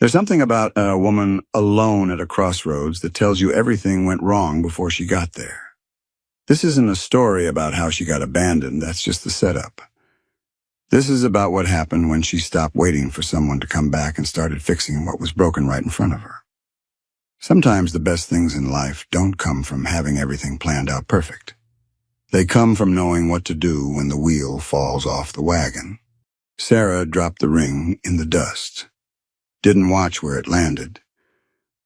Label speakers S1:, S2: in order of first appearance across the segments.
S1: There's something about a woman alone at a crossroads that tells you everything went wrong before she got there. This isn't a story about how she got abandoned, that's just the setup. This is about what happened when she stopped waiting for someone to come back and started fixing what was broken right in front of her. Sometimes the best things in life don't come from having everything planned out perfect. They come from knowing what to do when the wheel falls off the wagon. Sarah dropped the ring in the dust. Didn't watch where it landed.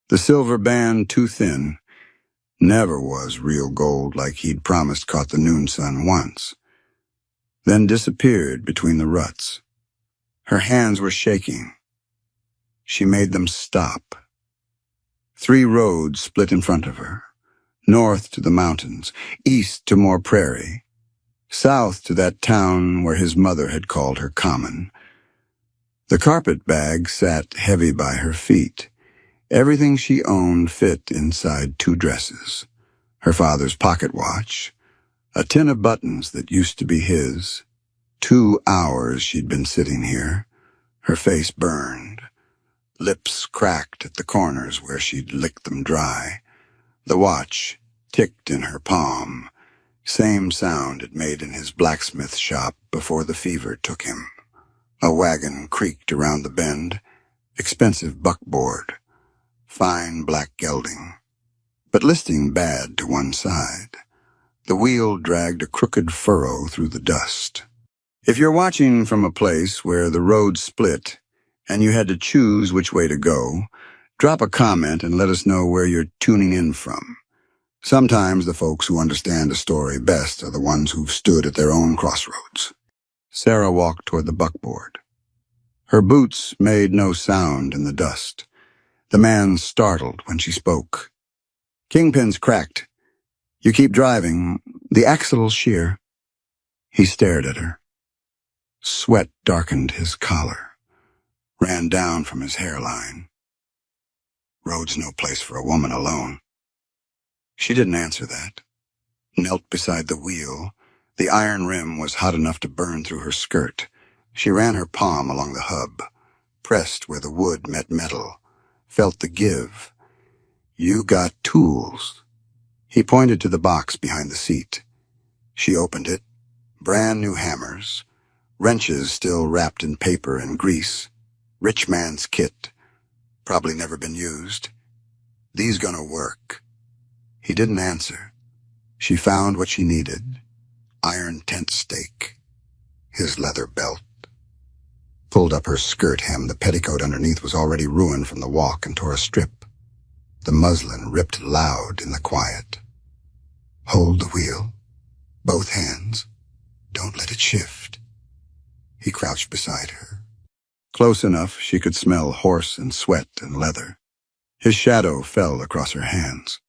S1: The silver band, too thin, never was real gold like he'd promised caught the noon sun once. Then disappeared between the ruts. Her hands were shaking. She made them stop. 3 roads split in front of her. North to the mountains, east to more prairie, south to that town where his mother had called her common. The carpet bag sat heavy by her feet. Everything she owned fit inside 2 dresses. Her father's pocket watch, a tin of buttons that used to be his. 2 hours she'd been sitting here, her face burned, lips cracked at the corners where she'd licked them dry. The watch ticked in her palm, same sound it made in his blacksmith shop before the fever took him. A wagon creaked around the bend, expensive buckboard, fine black gelding, but listing bad to one side. The wheel dragged a crooked furrow through the dust. If you're watching from a place where the road split and you had to choose which way to go, drop a comment and let us know where you're tuning in from. Sometimes the folks who understand a story best are the ones who've stood at their own crossroads. Sarah walked toward the buckboard. Her boots made no sound in the dust. The man startled when she spoke. "Kingpin's cracked. You keep driving. The axle'll shear." He stared at her. Sweat darkened his collar, ran down from his hairline. Road's no place for a woman alone. She didn't answer that. Knelt beside the wheel. The iron rim was hot enough to burn through her skirt. She ran her palm along the hub, pressed where the wood met metal, felt the give. "You got tools." He pointed to the box behind the seat. She opened it. Brand new hammers, wrenches still wrapped in paper and grease. Rich man's kit, probably never been used. "These gonna work." He didn't answer. She found what she needed. Iron tent stake. His leather belt. Pulled up her skirt hem. The petticoat underneath was already ruined from the walk and tore a strip. The muslin ripped loud in the quiet. "Hold the wheel. Both hands. Don't let it shift." He crouched beside her. Close enough she could smell horse and sweat and leather. His shadow fell across her hands.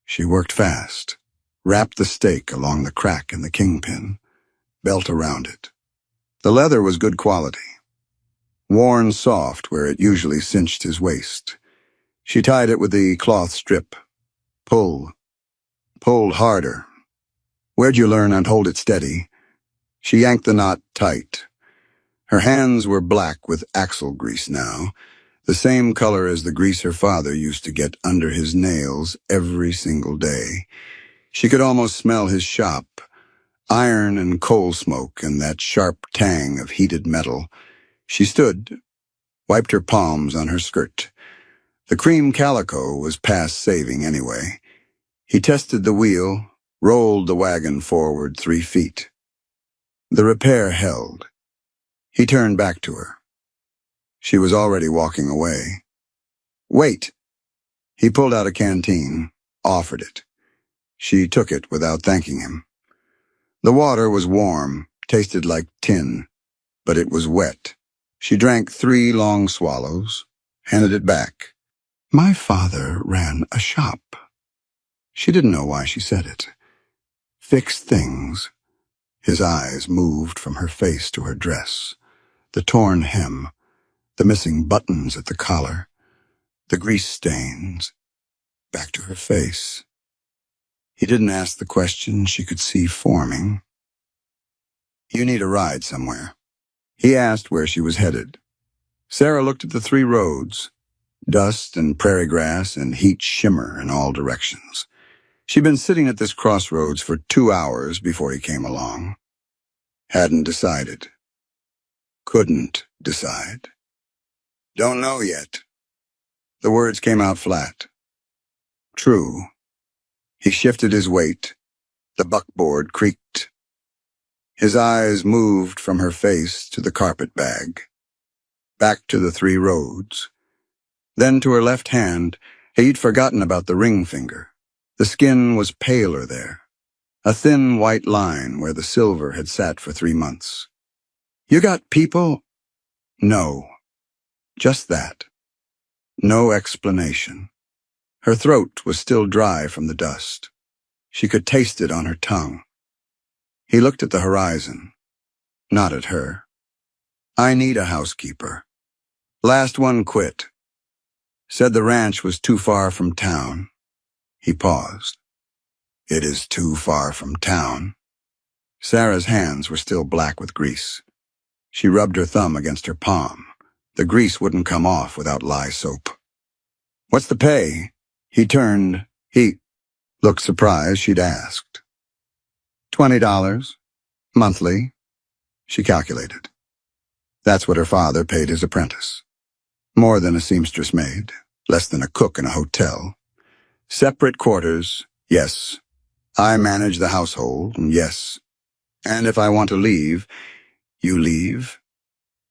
S1: She worked fast, wrapped the stake along the crack in the kingpin, belt around it. The leather was good quality, worn soft where it usually cinched his waist. She tied it with the cloth strip. Pulled harder. "Where'd you learn and hold it steady?" She yanked the knot tight. Her hands were black with axle grease now, the same color as the grease her father used to get under his nails every single day. She could almost smell his shop, iron and coal smoke and that sharp tang of heated metal. She stood, wiped her palms on her skirt. The cream calico was past saving anyway. He tested the wheel, rolled the wagon forward 3 feet. The repair held. He turned back to her. She was already walking away. "Wait." He pulled out a canteen, offered it. She took it without thanking him. The water was warm, tasted like tin, but it was wet. She drank 3 long swallows, handed it back. "My father ran a shop." She didn't know why she said it. "Fixed things." His eyes moved from her face to her dress, the torn hem, the missing buttons at the collar, the grease stains, back to her face. He didn't ask the question she could see forming. "You need a ride somewhere." He asked where she was headed. Sarah looked at the three roads, dust and prairie grass and heat shimmer in all directions. She'd been sitting at this crossroads for 2 hours before he came along. Hadn't decided. Couldn't decide. Don't know yet. The words came out flat. True. He shifted his weight. The buckboard creaked. His eyes moved from her face to the carpet bag, back to the three roads. Then to her left hand. He'd forgotten about the ring finger. The skin was paler there, a thin white line where the silver had sat for 3 months. You got people? No. Just that. No explanation. Her throat was still dry from the dust. She could taste it on her tongue. He looked at the horizon, not at her. I need a housekeeper. Last one quit. Said the ranch was too far from town. He paused. It is too far from town. Sarah's hands were still black with grease. She rubbed her thumb against her palm. The grease wouldn't come off without lye soap. What's the pay? He turned. He looked surprised she'd asked. $20. Monthly. She calculated. That's what her father paid his apprentice. More than a seamstress maid. Less than a cook in a hotel. Separate quarters. Yes. I manage the household. Yes. And if I want to leave, you leave?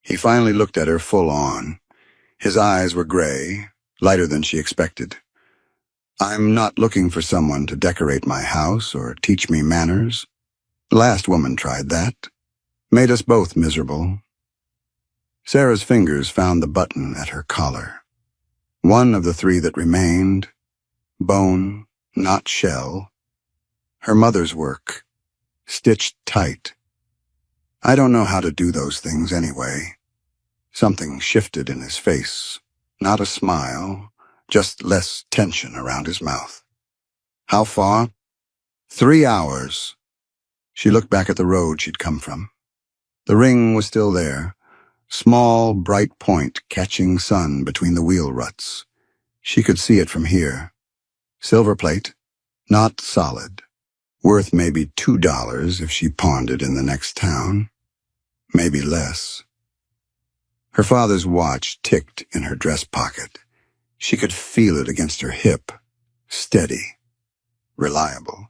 S1: He finally looked at her full on. His eyes were gray, lighter than she expected. I'm not looking for someone to decorate my house or teach me manners. The last woman tried that. Made us both miserable. Sarah's fingers found the button at her collar. One of the three that remained. Bone, not shell. Her mother's work. Stitched tight. I don't know how to do those things anyway. Something shifted in his face. Not a smile, just less tension around his mouth. How far? 3 hours. She looked back at the road she'd come from. The ring was still there, small, bright point catching sun between the wheel ruts. She could see it from here. Silver plate, not solid. Worth maybe $2 if she pawned it in the next town. Maybe less. Her father's watch ticked in her dress pocket. She could feel it against her hip. Steady. Reliable.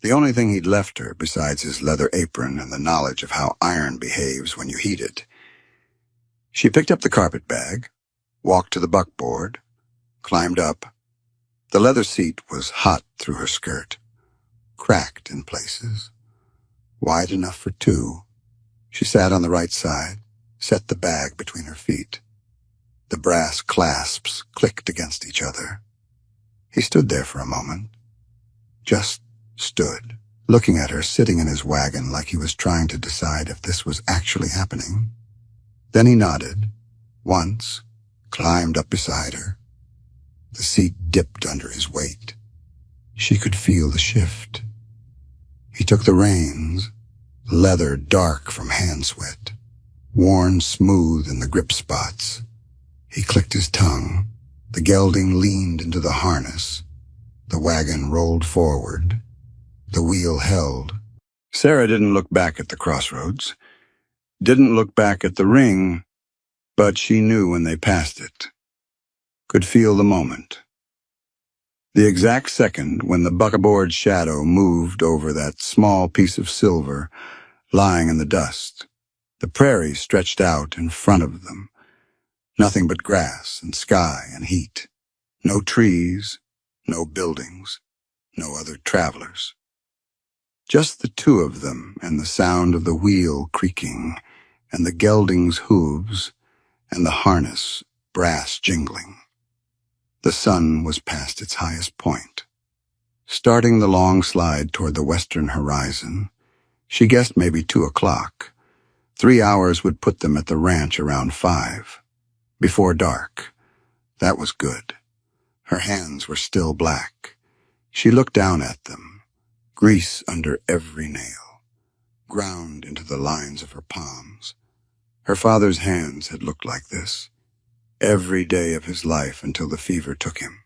S1: The only thing he'd left her besides his leather apron and the knowledge of how iron behaves when you heat it. She picked up the carpet bag, walked to the buckboard, climbed up. The leather seat was hot through her skirt, cracked in places. Wide enough for two. She sat on the right side, set the bag between her feet. The brass clasps clicked against each other. He stood there for a moment. Just stood, looking at her sitting in his wagon like he was trying to decide if this was actually happening. Then he nodded, once, climbed up beside her. The seat dipped under his weight. She could feel the shift. He took the reins, leather dark from hand sweat, worn smooth in the grip spots. He clicked his tongue. The gelding leaned into the harness. The wagon rolled forward. The wheel held. Sarah didn't look back at the crossroads. Didn't look back at the ring, but she knew when they passed it. Could feel the moment. The exact second when the buckboard shadow moved over that small piece of silver lying in the dust. The prairie stretched out in front of them. Nothing but grass and sky and heat. No trees, no buildings, no other travelers. Just the two of them and the sound of the wheel creaking and the gelding's hooves and the harness brass jingling. The sun was past its highest point. Starting the long slide toward the western horizon, she guessed maybe 2 o'clock. 3 hours would put them at the ranch around 5. Before dark. That was good. Her hands were still black. She looked down at them, grease under every nail, ground into the lines of her palms. Her father's hands had looked like this every day of his life until the fever took him.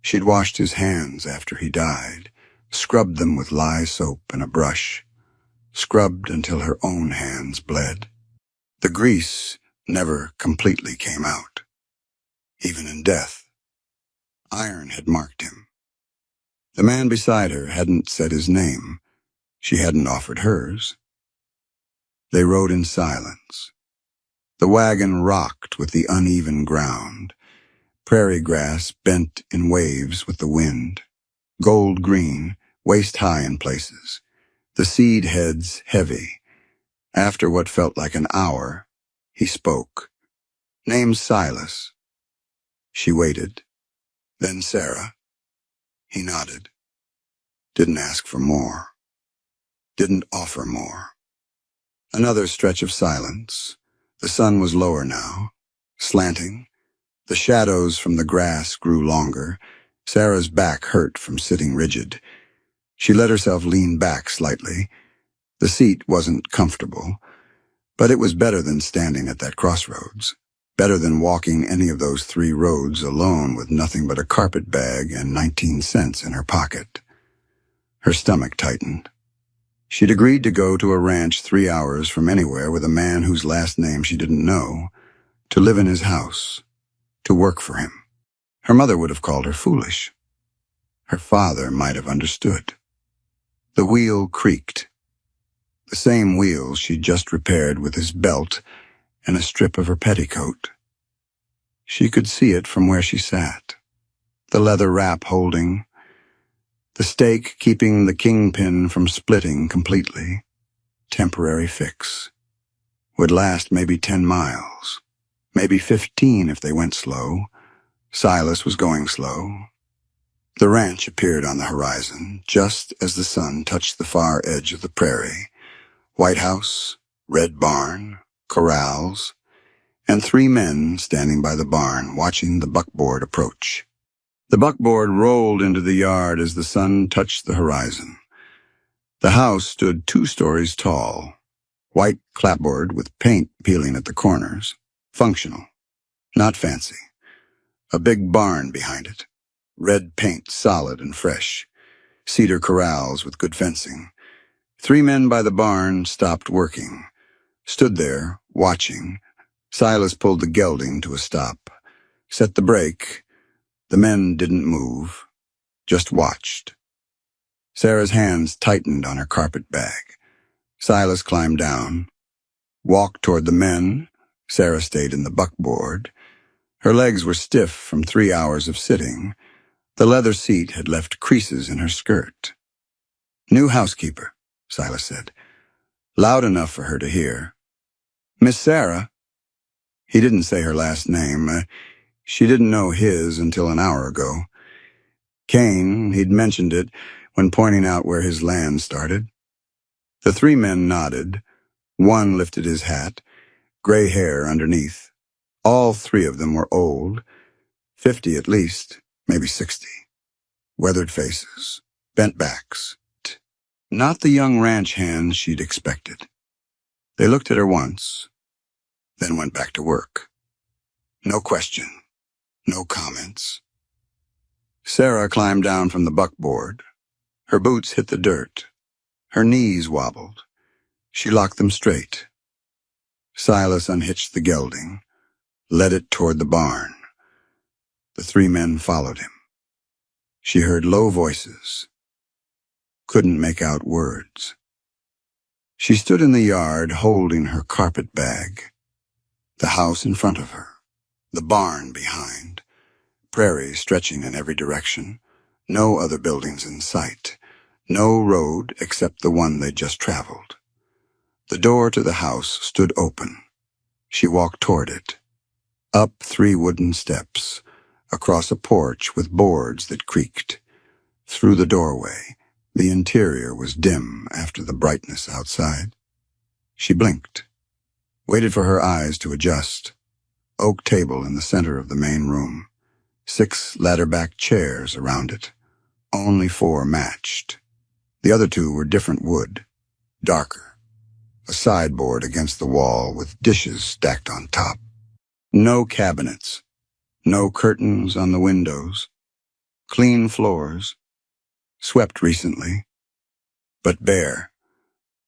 S1: She'd washed his hands after he died, scrubbed them with lye soap and a brush, scrubbed until her own hands bled. The grease never completely came out. Even in death, iron had marked him. The man beside her hadn't said his name. She hadn't offered hers. They rode in silence. The wagon rocked with the uneven ground. Prairie grass bent in waves with the wind. Gold green, waist high in places. The seed heads heavy. After what felt like an hour, he spoke. "Name's Silas." She waited. "Then Sarah." He nodded. Didn't ask for more. Didn't offer more. Another stretch of silence. The sun was lower now, slanting. The shadows from the grass grew longer. Sarah's back hurt from sitting rigid. She let herself lean back slightly. The seat wasn't comfortable, but it was better than standing at that crossroads. Better than walking any of those 3 roads alone with nothing but a carpet bag and 19 cents in her pocket. Her stomach tightened. She'd agreed to go to a ranch 3 hours from anywhere with a man whose last name she didn't know, to live in his house, to work for him. Her mother would have called her foolish. Her father might have understood. The wheel creaked. The same wheel she'd just repaired with his belt and a strip of her petticoat. She could see it from where she sat. The leather wrap holding, the stake keeping the kingpin from splitting completely. Temporary fix. Would last maybe 10 miles. Maybe 15 if they went slow. Silas was going slow. The ranch appeared on the horizon, just as the sun touched the far edge of the prairie. White house, red barn, corrals, and 3 men standing by the barn watching the buckboard approach. The buckboard rolled into the yard as the sun touched the horizon. The house stood 2 stories tall, white clapboard with paint peeling at the corners. Functional, not fancy. A big barn behind it. Red paint solid and fresh. Cedar corrals with good fencing. 3 men by the barn stopped working. Stood there, watching. Silas pulled the gelding to a stop. Set the brake. The men didn't move. Just watched. Sarah's hands tightened on her carpet bag. Silas climbed down. Walked toward the men. Sarah stayed in the buckboard. Her legs were stiff from 3 hours of sitting. The leather seat had left creases in her skirt. "New housekeeper," Silas said, loud enough for her to hear. "Miss Sarah." He didn't say her last name. She didn't know his until an hour ago. Kane, he'd mentioned it when pointing out where his land started. The 3 men nodded. One lifted his hat, gray hair underneath. All 3 of them were old, 50 at least, maybe 60. Weathered faces, bent backs. Not the young ranch hands she'd expected. They looked at her once, then went back to work. No question, no comments. Sarah climbed down from the buckboard. Her boots hit the dirt. Her knees wobbled. She locked them straight. Silas unhitched the gelding, led it toward the barn. The 3 men followed him. She heard low voices. Couldn't make out words. She stood in the yard holding her carpet bag. The house in front of her. The barn behind. Prairie stretching in every direction. No other buildings in sight. No road except the one they'd just traveled. The door to the house stood open. She walked toward it. Up 3 wooden steps. Across a porch with boards that creaked. Through the doorway. The interior was dim after the brightness outside. She blinked. Waited for her eyes to adjust. Oak table in the center of the main room. 6 ladder-back chairs around it. Only 4 matched. The other 2 were different wood. Darker. A sideboard against the wall with dishes stacked on top. No cabinets. No curtains on the windows. Clean floors. Swept recently, but bare.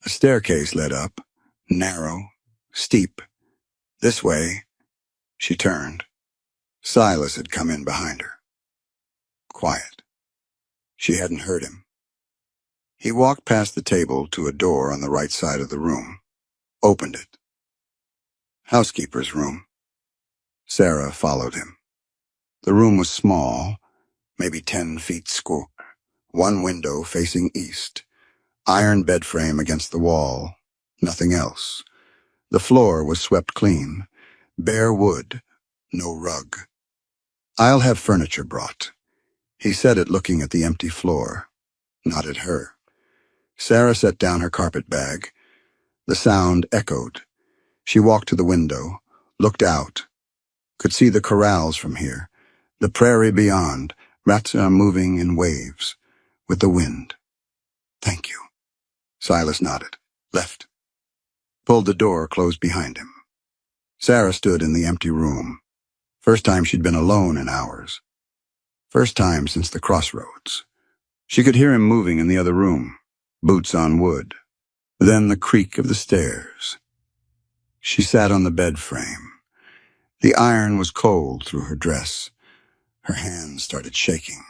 S1: A staircase led up, narrow, steep. This way. She turned. Silas had come in behind her. Quiet. She hadn't heard him. He walked past the table to a door on the right side of the room. Opened it. Housekeeper's room. Sarah followed him. The room was small, maybe 10 feet square. One window facing east. Iron bed frame against the wall. Nothing else. The floor was swept clean. Bare wood. No rug. "I'll have furniture brought." He said it looking at the empty floor, not at her. Sarah set down her carpet bag. The sound echoed. She walked to the window, looked out, could see the corrals from here, the prairie beyond, rats moving in waves, with the wind. "Thank you." Silas nodded, left, pulled the door closed behind him. Sarah stood in the empty room. First time she'd been alone in hours. First time since the crossroads. She could hear him moving in the other room, boots on wood. Then the creak of the stairs. She sat on the bed frame. The iron was cold through her dress. Her hands started shaking.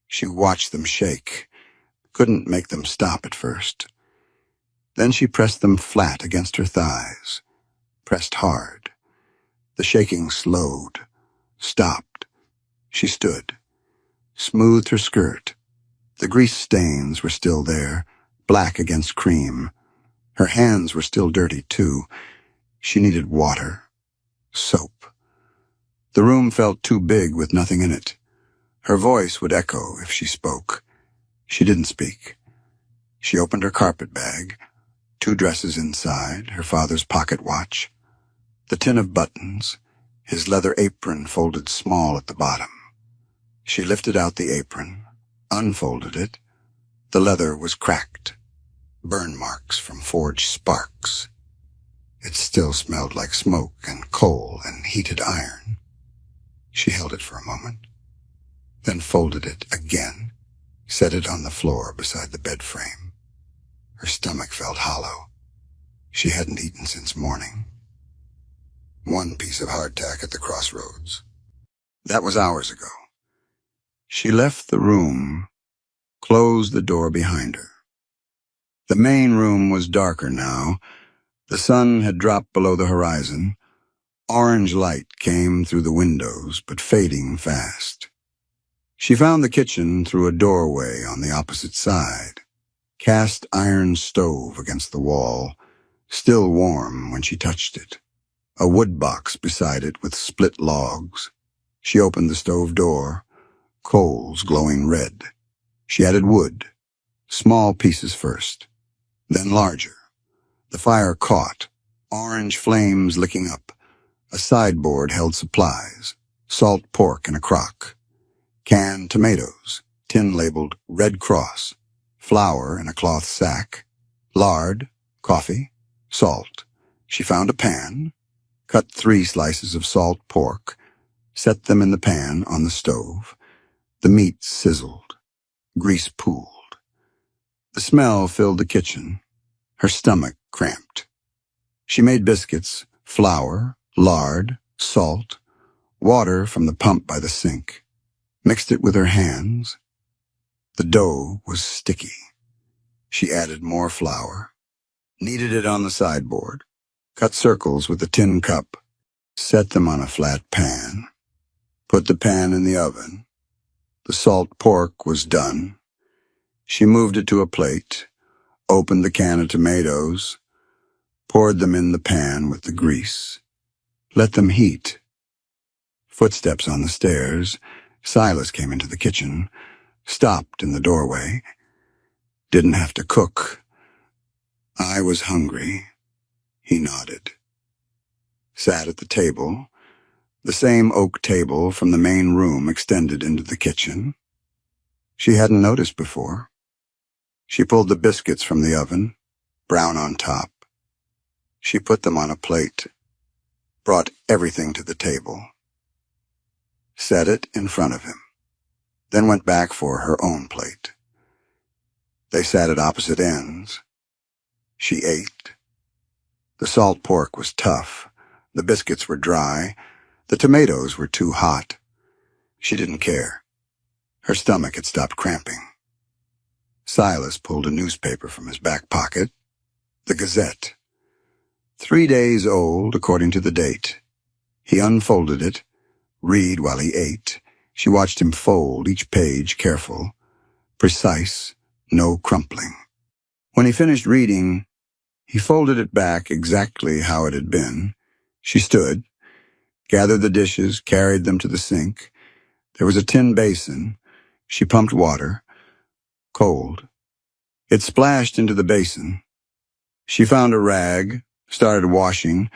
S1: She watched them shake, couldn't make them stop at first. Then she pressed them flat against her thighs, pressed hard. The shaking slowed, stopped. She stood, smoothed her skirt. The grease stains were still there, black against cream. Her hands were still dirty, too. She needed water, soap. The room felt too big with nothing in it. Her voice would echo if she spoke. She didn't speak. She opened her carpet bag, 2 dresses inside, her father's pocket watch, the tin of buttons, his leather apron folded small at the bottom. She lifted out the apron, unfolded it. The leather was cracked, burn marks from forged sparks. It still smelled like smoke and coal and heated iron. She held it for a moment, then folded it again, set it on the floor beside the bed frame. Her stomach felt hollow. She hadn't eaten since morning. 1 piece of hardtack at the crossroads. That was hours ago. She left the room, closed the door behind her. The main room was darker now. The sun had dropped below the horizon. Orange light came through the windows, but fading fast. She found the kitchen through a doorway on the opposite side. Cast iron stove against the wall, still warm when she touched it. A wood box beside it with split logs. She opened the stove door, coals glowing red. She added wood, small pieces first, then larger. The fire caught, orange flames licking up. A sideboard held supplies, salt pork in a crock, canned tomatoes, tin labeled Red Cross, flour in a cloth sack, lard, coffee, salt. She found a pan, cut 3 slices of salt pork, set them in the pan on the stove. The meat sizzled, grease pooled. The smell filled the kitchen. Her stomach cramped. She made biscuits, flour, lard, salt, water from the pump by the sink, mixed it with her hands. The dough was sticky. She added more flour, kneaded it on the sideboard, cut circles with a tin cup, set them on a flat pan, put the pan in the oven. The salt pork was done. She moved it to a plate, opened the can of tomatoes, poured them in the pan with the grease. Let them heat. Footsteps on the stairs. Silas came into the kitchen, stopped in the doorway. Didn't have to cook. I was hungry. He nodded. Sat at the table. The same oak table from the main room extended into the kitchen. She hadn't noticed before. She pulled the biscuits from the oven, brown on top, She put them on a plate, brought everything to the table, set it in front of him, then went back for her own plate. They sat at opposite ends. She ate. The salt pork was tough. The biscuits were dry. The tomatoes were too hot. She didn't care. Her stomach had stopped cramping. Silas pulled a newspaper from his back pocket. The Gazette. 3 days old, according to the date. He unfolded it, read while he ate. She watched him fold each page careful, precise, no crumpling. When he finished reading, he folded it back exactly how it had been. She stood, gathered the dishes, carried them to the sink. There was a tin basin. She pumped water, cold. It splashed into the basin. She found a rag, started washing.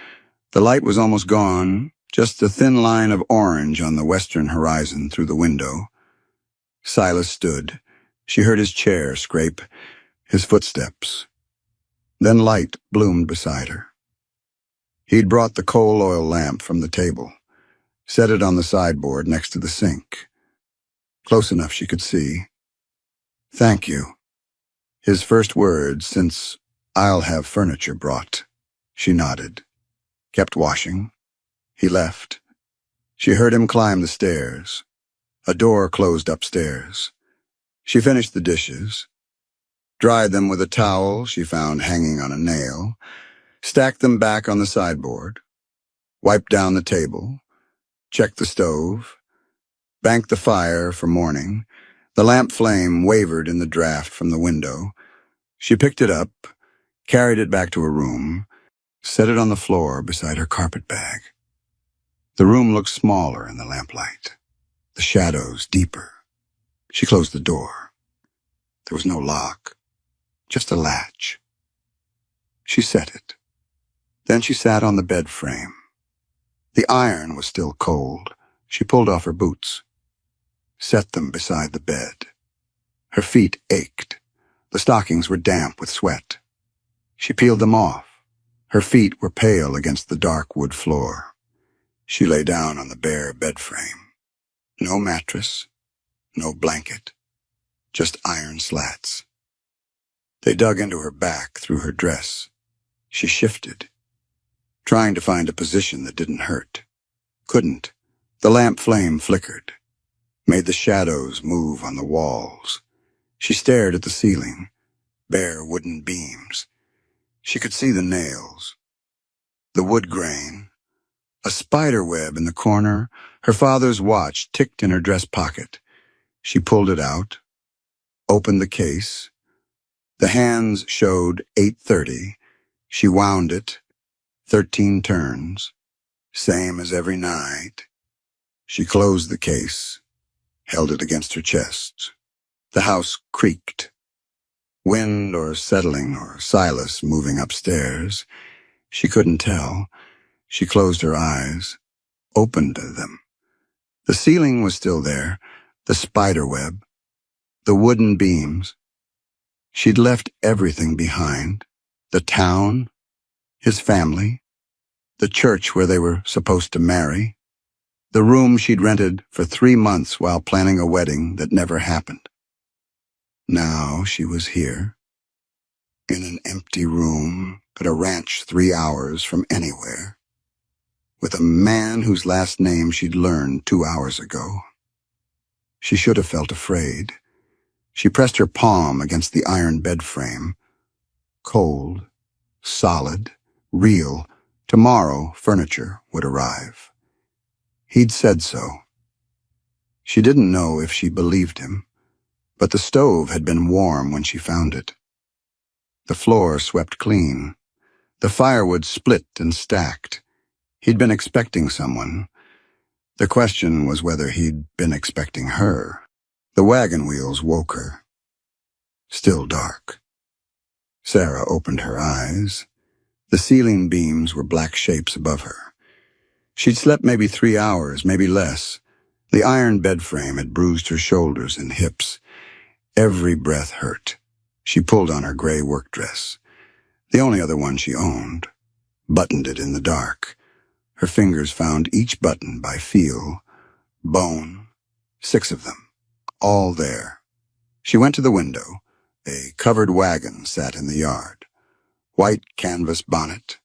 S1: The light was almost gone, just a thin line of orange on the western horizon through the window. Silas stood. She heard his chair scrape, his footsteps. Then light bloomed beside her. He'd brought the coal oil lamp from the table, set it on the sideboard next to the sink, close enough she could see. "Thank you." His first words since "I'll have furniture brought." She nodded, kept washing. He left. She heard him climb the stairs. A door closed upstairs. She finished the dishes, dried them with a towel she found hanging on a nail, stacked them back on the sideboard, wiped down the table, checked the stove, banked the fire for morning. The lamp flame wavered in the draft from the window. She picked it up, carried it back to her room, set it on the floor beside her carpet bag. The room looked smaller in the lamplight, the shadows deeper. She closed the door. There was no lock, just a latch. She set it. Then she sat on the bed frame. The iron was still cold. She pulled off her boots, set them beside the bed. Her feet ached. The stockings were damp with sweat. She peeled them off. Her feet were pale against the dark wood floor. She lay down on the bare bed frame. No mattress, no blanket, just iron slats. They dug into her back through her dress. She shifted, trying to find a position that didn't hurt. Couldn't. The lamp flame flickered, made the shadows move on the walls. She stared at the ceiling, bare wooden beams. She could see the nails, the wood grain, a spider web in the corner. Her father's watch ticked in her dress pocket. She pulled it out, opened the case. The hands showed 8:30. She wound it, 13 turns, same as every night. She closed the case, held it against her chest. The house creaked. Wind or settling or Silas moving upstairs. She couldn't tell. She closed her eyes, opened them. The ceiling was still there, the spider web, the wooden beams. She'd left everything behind. The town, his family, the church where they were supposed to marry, the room she'd rented for 3 months while planning a wedding that never happened. Now she was here, in an empty room at a ranch 3 hours from anywhere, with a man whose last name she'd learned 2 hours ago. She should have felt afraid. She pressed her palm against the iron bed frame. Cold, solid, real. Tomorrow, furniture would arrive. He'd said so. She didn't know if she believed him, but the stove had been warm when she found it. The floor swept clean. The firewood split and stacked. He'd been expecting someone. The question was whether he'd been expecting her. The wagon wheels woke her. Still dark. Sarah opened her eyes. The ceiling beams were black shapes above her. She'd slept maybe 3 hours, maybe less. The iron bed frame had bruised her shoulders and hips. Every breath hurt. She pulled on her gray work dress, the only other one she owned, buttoned it in the dark. Her fingers found each button by feel, bone, 6 of them, all there. She went to the window. A covered wagon sat in the yard. White canvas bonnet.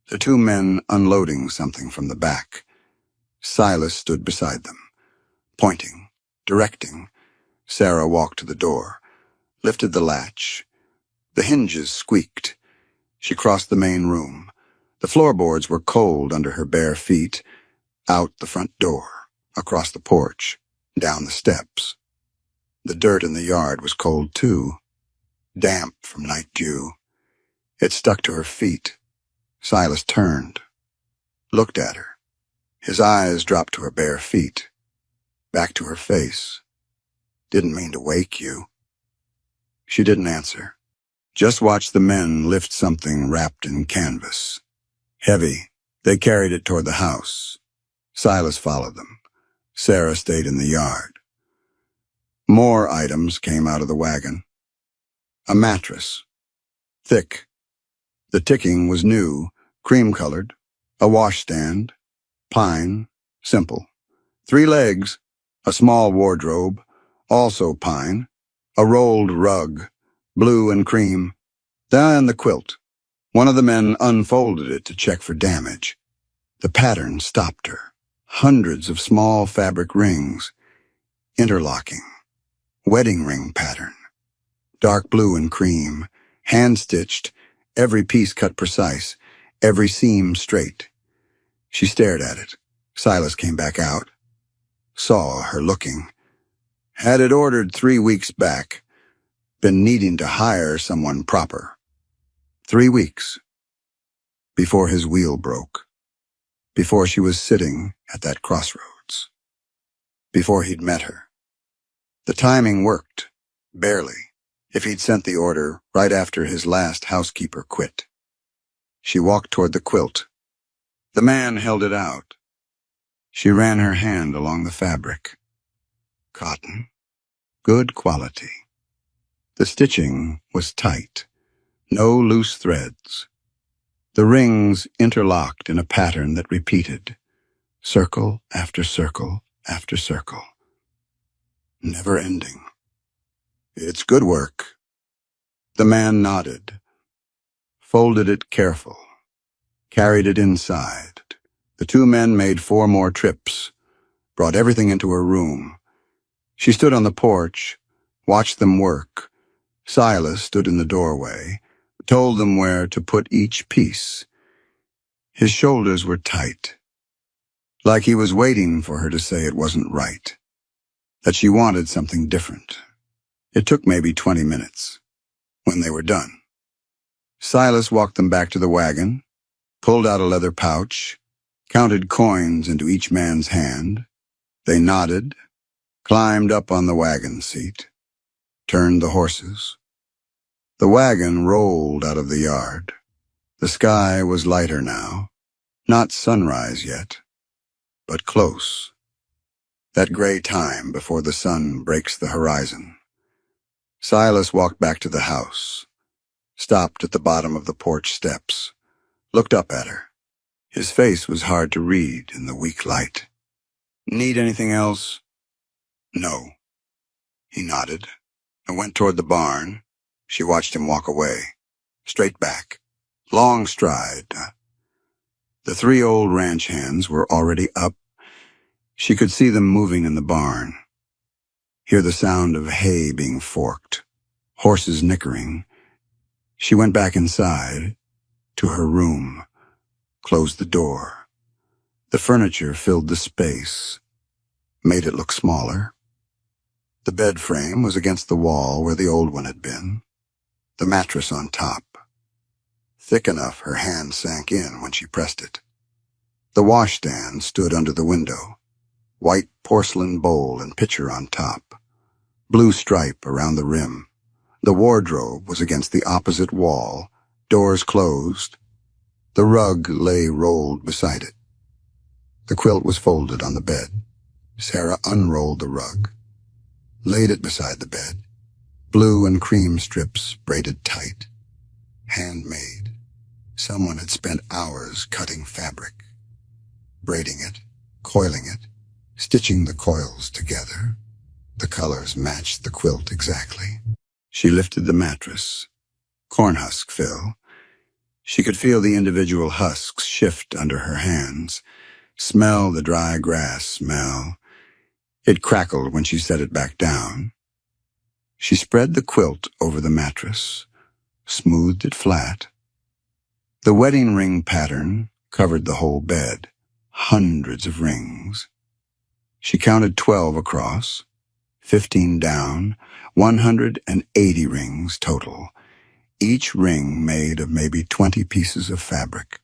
S1: The 2 men unloading something from the back. Silas stood beside them, pointing, directing. Sarah walked to the door, lifted the latch. The hinges squeaked. She crossed the main room. The floorboards were cold under her bare feet. Out the front door, across the porch, down the steps. The dirt in the yard was cold too, damp from night dew. It stuck to her feet. Silas turned, looked at her. His eyes dropped to her bare feet, back to her face. Didn't mean to wake you. She didn't answer. Just watched the men lift something wrapped in canvas. Heavy, they carried it toward the house. Silas followed them. Sarah stayed in the yard. More items came out of the wagon. A mattress, thick. The ticking was new, cream-colored. A washstand, pine, simple. 3 legs, a small wardrobe, also pine. A rolled rug, blue and cream. Then the quilt. One of the men unfolded it to check for damage. The pattern stopped her. Hundreds of small fabric rings, interlocking. Wedding ring pattern. Dark blue and cream, hand-stitched, every piece cut precise, every seam straight. She stared at it. Silas came back out. Saw her looking. Had it ordered 3 weeks back. Been needing to hire someone proper. 3 weeks. Before his wheel broke. Before she was sitting at that crossroads. Before he'd met her. The timing worked. Barely. If he'd sent the order right after his last housekeeper quit. She walked toward the quilt. The man held it out. She ran her hand along the fabric. Cotton. Good quality. The stitching was tight. No loose threads. The rings interlocked in a pattern that repeated. Circle after circle after circle. Never ending. It's good work. The man nodded. Folded it careful. Carried it inside. The 2 men made 4 more trips. Brought everything into her room. She stood on the porch, watched them work. Silas stood in the doorway, told them where to put each piece. His shoulders were tight. Like he was waiting for her to say it wasn't right. That she wanted something different. It took maybe 20 minutes. When they were done, Silas walked them back to the wagon, pulled out a leather pouch, counted coins into each man's hand. They nodded, climbed up on the wagon seat, turned the horses. The wagon rolled out of the yard. The sky was lighter now, not sunrise yet, but close. That gray time before the sun breaks the horizon. Silas walked back to the house, stopped at the bottom of the porch steps, looked up at her. His face was hard to read in the weak light. Need anything else? No. He nodded and went toward the barn. She watched him walk away, straight back, long stride. The 3 old ranch hands were already up. She could see them moving in the barn. Hear the sound of hay being forked, horses nickering. She went back inside, to her room, closed the door. The furniture filled the space, made it look smaller. The bed frame was against the wall where the old one had been, the mattress on top. Thick enough her hand sank in when she pressed it. The washstand stood under the window, white porcelain bowl and pitcher on top. Blue stripe around the rim. The wardrobe was against the opposite wall, doors closed. The rug lay rolled beside it. The quilt was folded on the bed. Sarah unrolled the rug, laid it beside the bed. Blue and cream strips braided tight. Handmade. Someone had spent hours cutting fabric, braiding it, coiling it, stitching the coils together. The colors matched the quilt exactly. She lifted the mattress. Corn husk fill. She could feel the individual husks shift under her hands, smell the dry grass smell. It crackled when she set it back down. She spread the quilt over the mattress, smoothed it flat. The wedding ring pattern covered the whole bed, hundreds of rings. She counted 12 across, 15 down, 180 rings total, each ring made of maybe 20 pieces of fabric.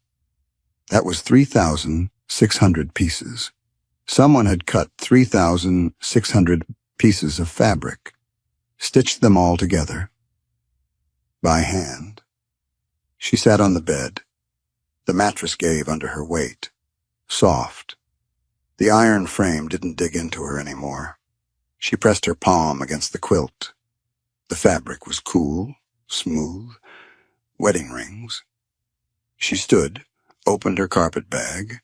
S1: That was 3,600 pieces. Someone had cut 3,600 pieces of fabric, stitched them all together, by hand. She sat on the bed. The mattress gave under her weight, soft. The iron frame didn't dig into her anymore. She pressed her palm against the quilt. The fabric was cool, smooth, wedding rings. She stood, opened her carpet bag,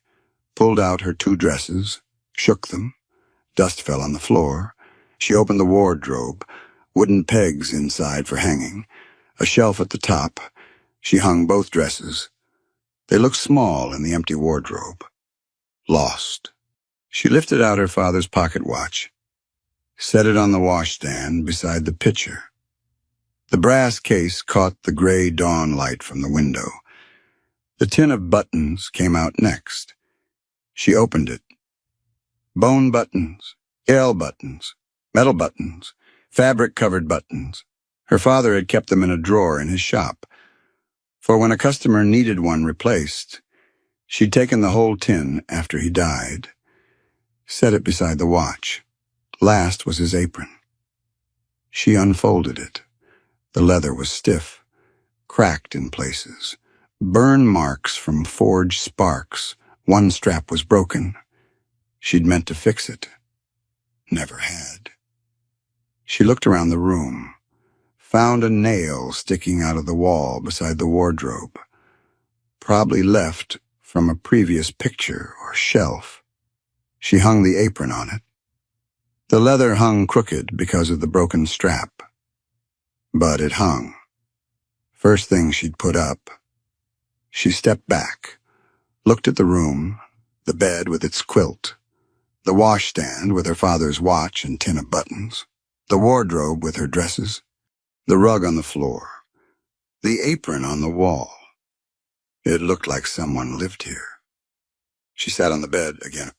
S1: pulled out her 2 dresses, shook them. Dust fell on the floor. She opened the wardrobe, wooden pegs inside for hanging, a shelf at the top. She hung both dresses. They looked small in the empty wardrobe. Lost. She lifted out her father's pocket watch, set it on the washstand beside the pitcher. The brass case caught the gray dawn light from the window. The tin of buttons came out next. She opened it. Bone buttons, Yale buttons, metal buttons, fabric-covered buttons. Her father had kept them in a drawer in his shop. For when a customer needed one replaced, she'd taken the whole tin after he died, set it beside the watch. Last was his apron. She unfolded it. The leather was stiff, cracked in places, burn marks from forged sparks. One strap was broken. She'd meant to fix it. Never had. She looked around the room, found a nail sticking out of the wall beside the wardrobe, probably left from a previous picture or shelf. She hung the apron on it. The leather hung crooked because of the broken strap, but it hung. First thing she'd put up. She stepped back, looked at the room, the bed with its quilt, the washstand with her father's watch and tin of buttons, the wardrobe with her dresses, the rug on the floor, the apron on the wall. It looked like someone lived here. She sat on the bed again,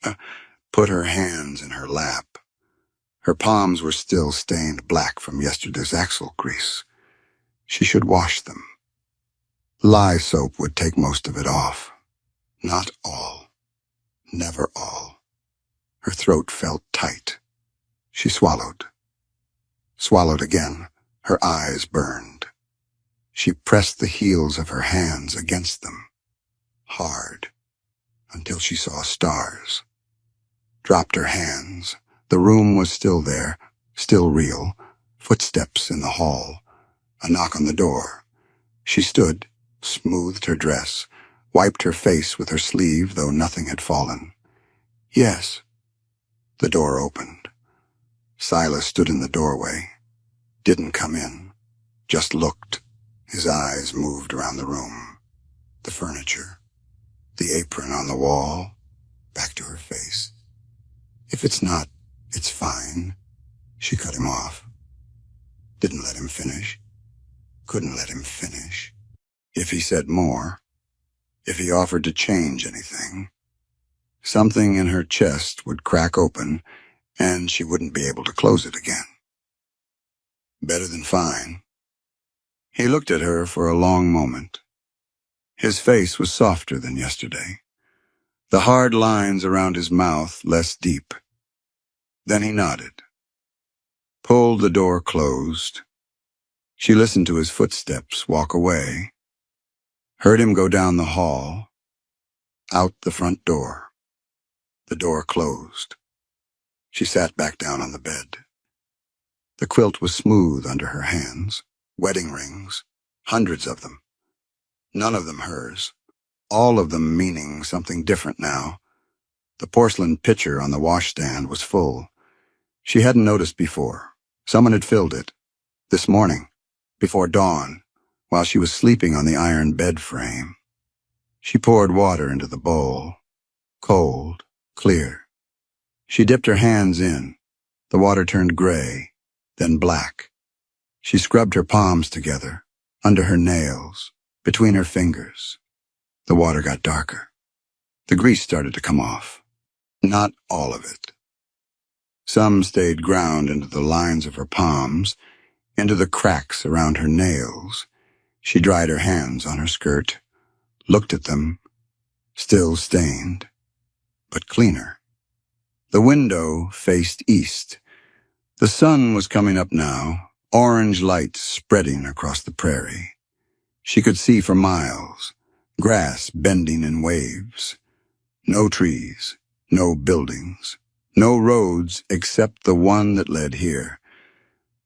S1: put her hands in her lap. Her palms were still stained black from yesterday's axle grease. She should wash them. Lye soap would take most of it off. Not all. Never all. Her throat felt tight. She swallowed. Swallowed again. Her eyes burned. She pressed the heels of her hands against them, hard, until she saw stars. Dropped her hands. The room was still there, still real. Footsteps in the hall. A knock on the door. She stood, smoothed her dress, wiped her face with her sleeve, though nothing had fallen. Yes. The door opened. Silas stood in the doorway. Didn't come in. Just looked. His eyes moved around the room. The furniture. The apron on the wall. Back to her face. If it's not, it's fine. She cut him off. Didn't let him finish. Couldn't let him finish. If he said more, if he offered to change anything, something in her chest would crack open and she wouldn't be able to close it again. Better than fine. He looked at her for a long moment. His face was softer than yesterday. The hard lines around his mouth less deep. Then he nodded. Pulled the door closed. She listened to his footsteps walk away. Heard him go down the hall. Out the front door. The door closed. She sat back down on the bed. The quilt was smooth under her hands. Wedding rings. Hundreds of them. None of them hers. All of them meaning something different now. The porcelain pitcher on the washstand was full. She hadn't noticed before. Someone had filled it. This morning, before dawn, while she was sleeping on the iron bed frame. She poured water into the bowl. Cold, clear. She dipped her hands in. The water turned gray, then black. She scrubbed her palms together, under her nails, between her fingers. The water got darker. The grease started to come off. Not all of it. Some stayed ground into the lines of her palms, into the cracks around her nails. She dried her hands on her skirt, looked at them, still stained, but cleaner. The window faced east. The sun was coming up now, orange light spreading across the prairie. She could see for miles, grass bending in waves. No trees, no buildings, no roads except the one that led here.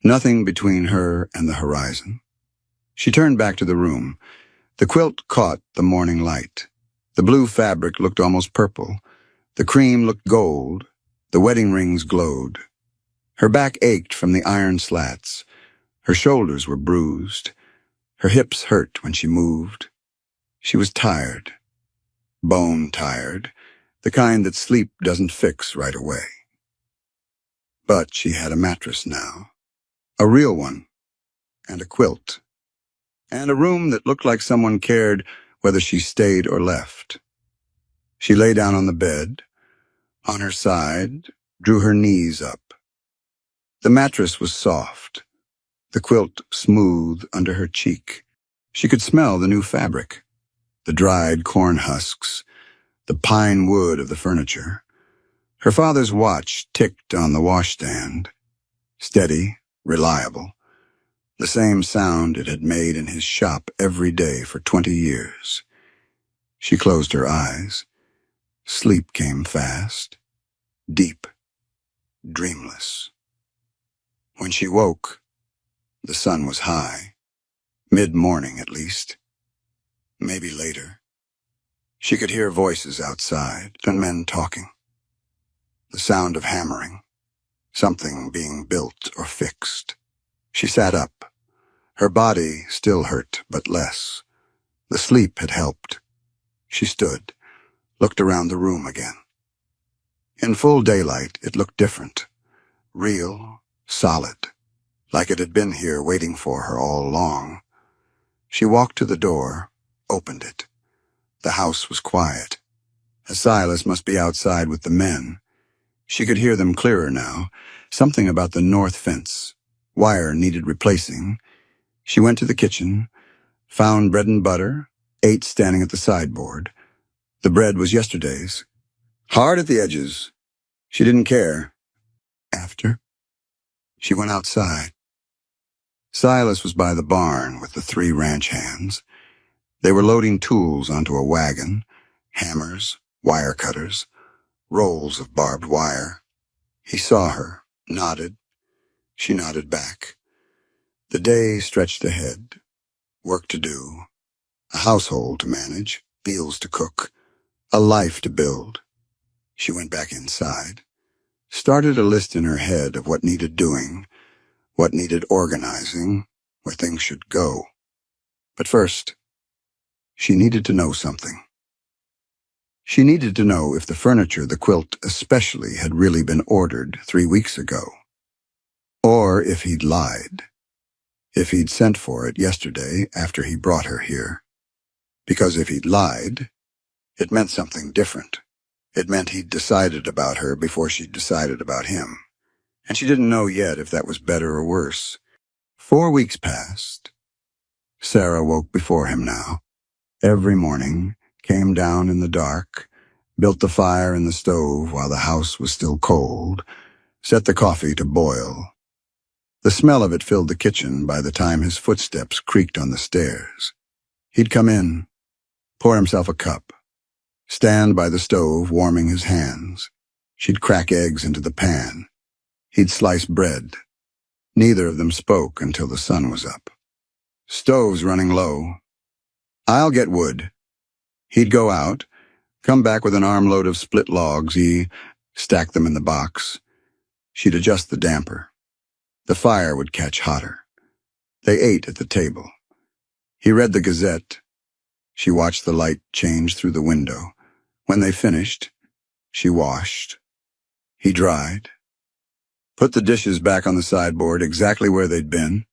S1: Nothing between her and the horizon. She turned back to the room. The quilt caught the morning light. The blue fabric looked almost purple. The cream looked gold. The wedding rings glowed. Her back ached from the iron slats. Her shoulders were bruised. Her hips hurt when she moved. She was tired. Bone tired. The kind that sleep doesn't fix right away. But she had a mattress now. A real one. And a quilt. And a room that looked like someone cared whether she stayed or left. She lay down on the bed. On her side, drew her knees up. The mattress was soft. The quilt smooth under her cheek. She could smell the new fabric. The dried corn husks. The pine wood of the furniture. Her father's watch ticked on the washstand. Steady, reliable. The same sound it had made in his shop every day for 20 years. She closed her eyes. Sleep came fast, deep, dreamless. When she woke, the sun was high, mid-morning at least, maybe later. She could hear voices outside and men talking. The sound of hammering, something being built or fixed. She sat up. Her body still hurt, but less. The sleep had helped. She stood, looked around the room again. In full daylight, it looked different. Real, solid, like it had been here waiting for her all along. She walked to the door, opened it. The house was quiet. Silas must be outside with the men. She could hear them clearer now. Something about the north fence. Wire needed replacing. She went to the kitchen, found bread and butter, ate standing at the sideboard. The bread was yesterday's. Hard at the edges. She didn't care. After, she went outside. Silas was by the barn with the 3 ranch hands. They were loading tools onto a wagon, hammers, wire cutters, rolls of barbed wire. He saw her, nodded. She nodded back. The day stretched ahead. Work to do. A household to manage, meals to cook, a life to build. She went back inside, started a list in her head of what needed doing, what needed organizing, where things should go. But first, she needed to know something. She needed to know if the furniture, the quilt especially, had really been ordered 3 weeks ago. Or if he'd lied. If he'd sent for it yesterday after he brought her here. Because if he'd lied, it meant something different. It meant he'd decided about her before she'd decided about him. And she didn't know yet if that was better or worse. 4 weeks passed. Sarah woke before him now. Every morning, came down in the dark, built the fire in the stove while the house was still cold, set the coffee to boil. The smell of it filled the kitchen by the time his footsteps creaked on the stairs. He'd come in, pour himself a cup, stand by the stove warming his hands. She'd crack eggs into the pan. He'd slice bread. Neither of them spoke until the sun was up. Stove's running low. I'll get wood. He'd go out, come back with an armload of split logs. He stacked them in the box. She'd adjust the damper. The fire would catch hotter. They ate at the table. He read the Gazette. She watched the light change through the window. When they finished, she washed. He dried. Put the dishes back on the sideboard exactly where they'd been.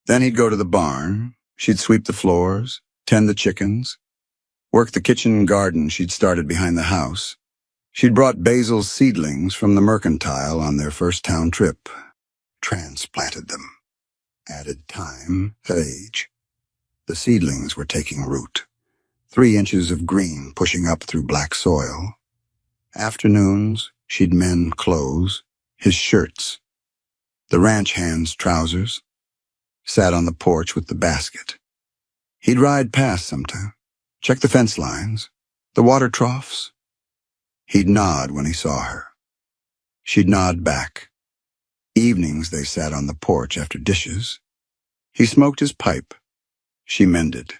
S1: Then he'd go to the barn. She'd sweep the floors, tend the chickens, work the kitchen garden she'd started behind the house. She'd brought basil's seedlings from the mercantile on their first town trip. Transplanted them. Added time, age. The seedlings were taking root. 3 inches of green pushing up through black soil. Afternoons, she'd mend clothes, his shirts, the ranch hand's trousers, sat on the porch with the basket. He'd ride past sometime, check the fence lines, the water troughs. He'd nod when he saw her. She'd nod back. Evenings they sat on the porch after dishes. He smoked his pipe. She mended.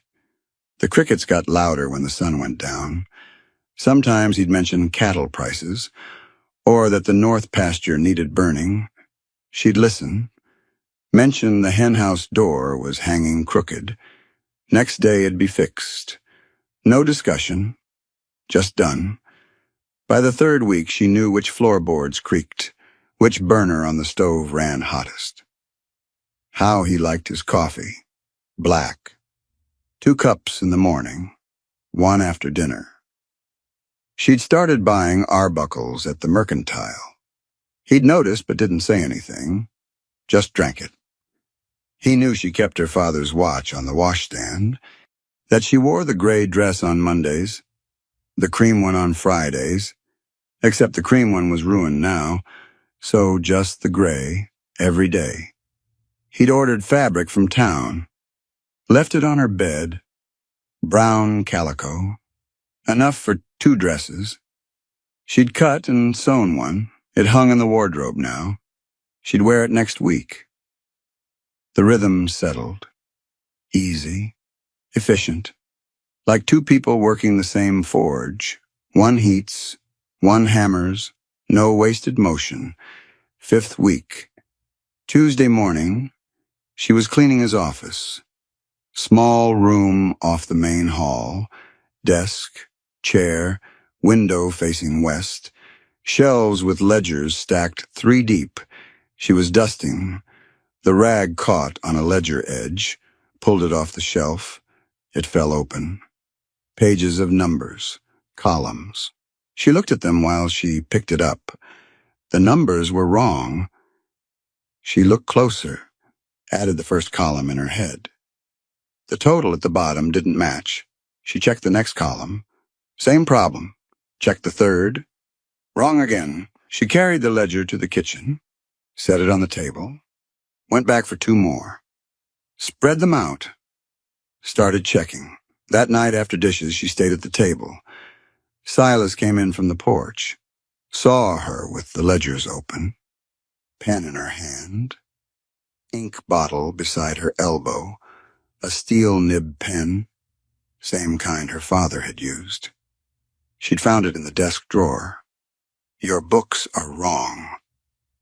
S1: The crickets got louder when the sun went down. Sometimes he'd mention cattle prices, or that the north pasture needed burning. She'd listen. Mention the henhouse door was hanging crooked. Next day it'd be fixed. No discussion. Just done. By the 3rd week she knew which floorboards creaked, which burner on the stove ran hottest. How he liked his coffee. Black. 2 cups in the morning, 1 after dinner. She'd started buying arbuckles at the mercantile. He'd noticed but didn't say anything, just drank it. He knew she kept her father's watch on the washstand, that she wore the gray dress on Mondays, the cream one on Fridays, except the cream one was ruined now, so just the gray every day. He'd ordered fabric from town, left it on her bed, brown calico, enough for 2 dresses. She'd cut and sewn one. It hung in the wardrobe now. She'd wear it next week. The rhythm settled. Easy, efficient, like 2 people working the same forge. 1 heats, 1 hammers, no wasted motion. 5th week. Tuesday morning, she was cleaning his office. Small room off the main hall, desk, chair, window facing west, shelves with ledgers stacked 3 deep. She was dusting. The rag caught on a ledger edge, pulled it off the shelf. It fell open. Pages of numbers, columns. She looked at them while she picked it up. The numbers were wrong. She looked closer, added the first column in her head. The total at the bottom didn't match. She checked the next column. Same problem. Checked the 3rd. Wrong again. She carried the ledger to the kitchen, set it on the table, went back for 2 more. Spread them out. Started checking. That night after dishes, she stayed at the table. Silas came in from the porch, saw her with the ledgers open, pen in her hand, ink bottle beside her elbow, a steel nib pen, same kind her father had used. She'd found it in the desk drawer. Your books are wrong.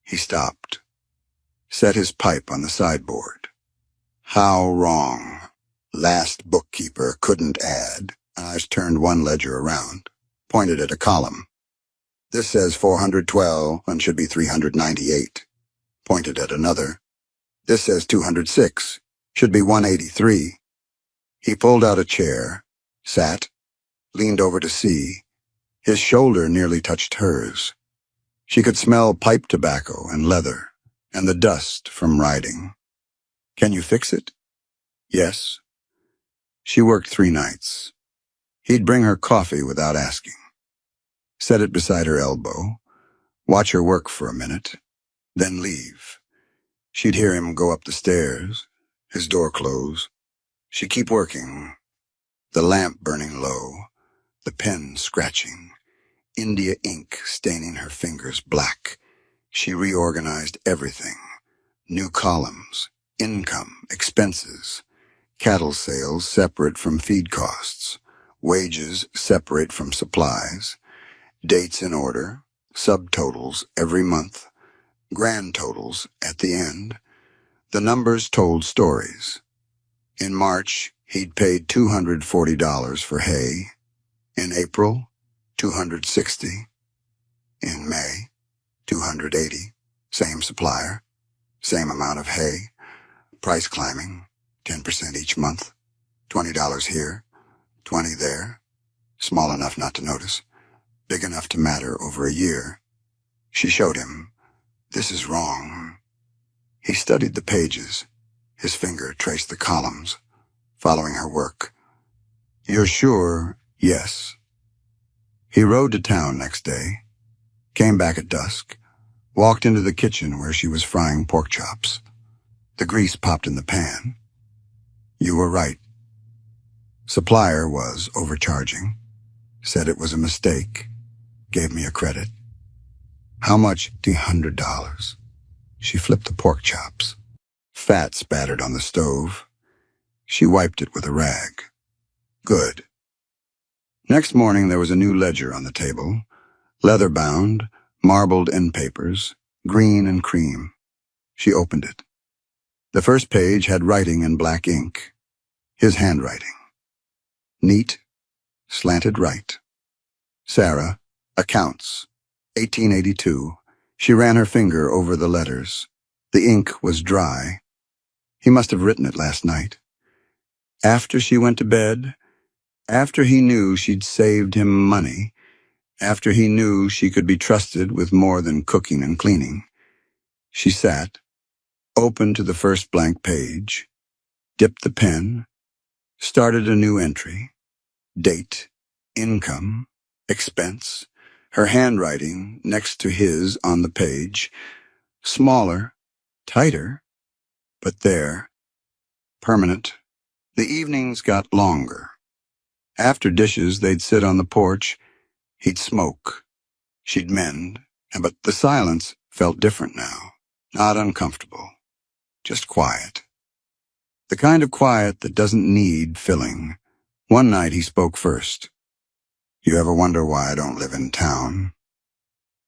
S1: He stopped, set his pipe on the sideboard. How wrong? Last bookkeeper couldn't add. Eyes turned 1 ledger around, pointed at a column. This says 412 and should be 398. Pointed at another. This says 206, should be 183. He pulled out a chair, sat, leaned over to see. His shoulder nearly touched hers. She could smell pipe tobacco and leather, and the dust from riding. Can you fix it? Yes. She worked 3 nights. He'd bring her coffee without asking. Set it beside her elbow, watch her work for a minute, then leave. She'd hear him go up the stairs, his door close. She'd keep working, the lamp burning low, the pen scratching, India ink staining her fingers black. She reorganized everything. New columns, income, expenses, Cattle sales separate from feed costs. Wages separate from supplies. Dates in order. Subtotals every month. Grand totals at the end. The numbers told stories. In March, he'd paid $240 for hay. In April, $260. In May, $280. Same supplier. Same amount of hay. Price climbing. 10% each month. $20 here. 20 there. Small enough not to notice. Big enough to matter over a year. She showed him. This is wrong. He studied the pages. His finger traced the columns, following her work. You're sure? Yes. He rode to town next day, came back at dusk, walked into the kitchen where she was frying pork chops. The grease popped in the pan. You were right. Supplier was overcharging, said it was a mistake, gave me a credit. How much? $100. She flipped the pork chops. Fat spattered on the stove. She wiped it with a rag. Good. Next morning there was a new ledger on the table, leather-bound, marbled end papers, green and cream. She opened it. The first page had writing in black ink. His handwriting. Neat, slanted right. Sarah, accounts, 1882. She ran her finger over the letters. The ink was dry. He must have written it last night. After she went to bed, after he knew she'd saved him money, after he knew she could be trusted with more than cooking and cleaning, she sat, opened to the first blank page, dipped the pen, started a new entry, date, income, expense, her handwriting next to his on the page, smaller, tighter, but there, permanent. The evenings got longer. After dishes, they'd sit on the porch. He'd smoke. She'd mend. But the silence felt different now. Not uncomfortable. Just quiet. The kind of quiet that doesn't need filling. One night he spoke first. You ever wonder why I don't live in town?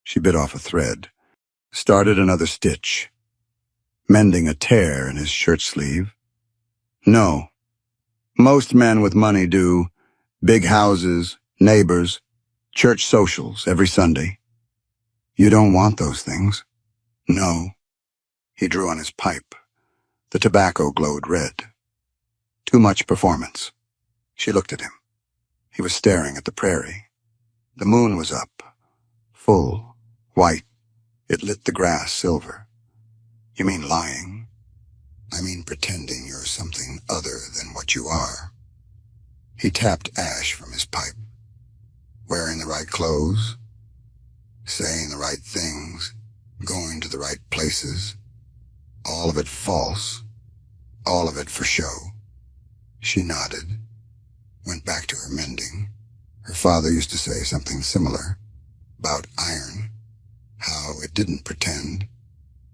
S1: She bit off a thread. Started another stitch. Mending a tear in his shirt sleeve. No. Most men with money do. Big houses, neighbors, church socials every Sunday. You don't want those things. No. He drew on his pipe. The tobacco glowed red. Too much performance. She looked at him. He was staring at the prairie. The moon was up. Full. White. It lit the grass silver. You mean lying? I mean pretending you're something other than what you are. He tapped ash from his pipe. Wearing the right clothes, saying the right things, going to the right places. All of it false, all of it for show. She nodded, went back to her mending. Her father used to say something similar about iron, how it didn't pretend,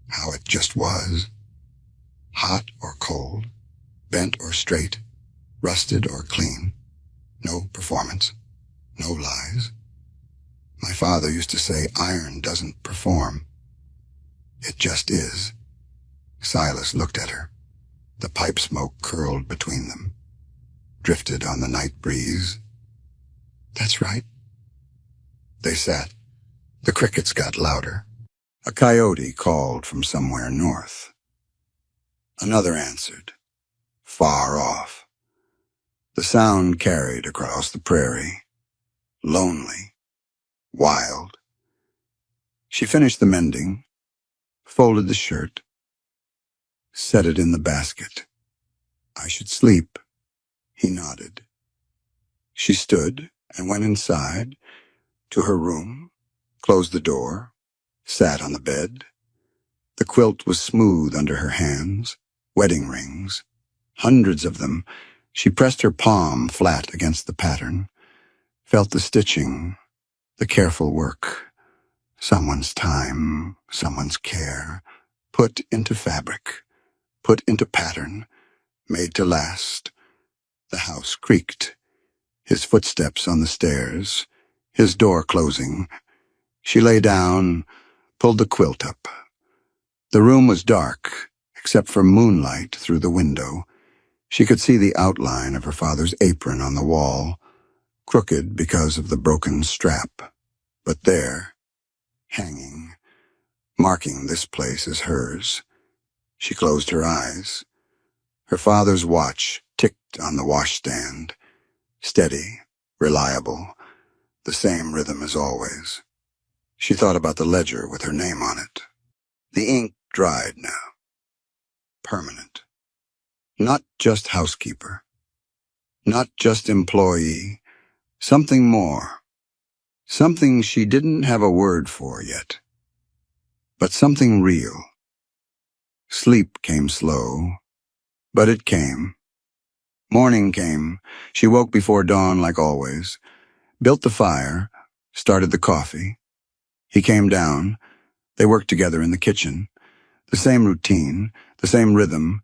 S1: how it just was. Hot or cold, bent or straight, rusted or clean. No performance, no lies. My father used to say iron doesn't perform. It just is. Silas looked at her. The pipe smoke curled between them, drifted on the night breeze. That's right. They sat. The crickets got louder. A coyote called from somewhere north. Another answered, far off. The sound carried across the prairie, lonely, wild. She finished the mending, folded the shirt, set it in the basket. I should sleep. He nodded. She stood and went inside, to her room, closed the door, sat on the bed. The quilt was smooth under her hands, wedding rings, hundreds of them. She pressed her palm flat against the pattern, felt the stitching, the careful work. Someone's time, someone's care, put into fabric, put into pattern, made to last. The house creaked, his footsteps on the stairs, his door closing. She lay down, pulled the quilt up. The room was dark, except for moonlight through the window. She could see the outline of her father's apron on the wall, crooked because of the broken strap, but there, hanging, marking this place as hers. She closed her eyes. Her father's watch ticked on the washstand, steady, reliable, the same rhythm as always. She thought about the ledger with her name on it. The ink dried now. Permanent. Not just housekeeper. Not just employee. Something more. Something she didn't have a word for yet. But something real. Sleep came slow, but it came. Morning came. She woke before dawn like always, built the fire, started the coffee. He came down. They worked together in the kitchen. The same routine, the same rhythm,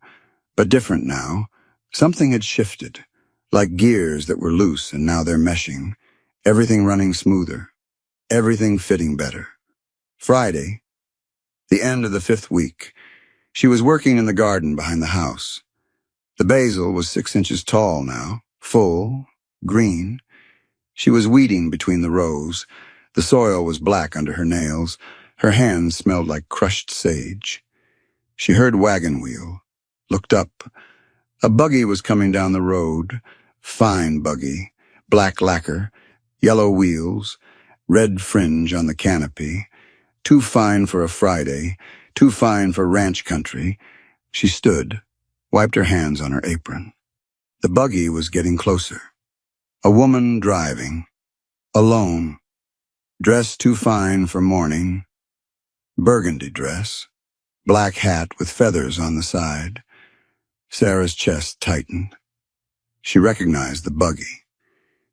S1: but different now. Something had shifted, like gears that were loose and now they're meshing. Everything running smoother, everything fitting better. Friday, the end of the 5th week, she was working in the garden behind the house. The basil was 6 inches tall now, full, green. She was weeding between the rows. The soil was black under her nails. Her hands smelled like crushed sage. She heard wagon wheel, looked up. A buggy was coming down the road. Fine buggy, black lacquer, yellow wheels, red fringe on the canopy. Too fine for a Friday, too fine for ranch country. She stood, wiped her hands on her apron. The buggy was getting closer. A woman driving, alone, dressed too fine for morning, burgundy dress, black hat with feathers on the side. Sarah's chest tightened. She recognized the buggy.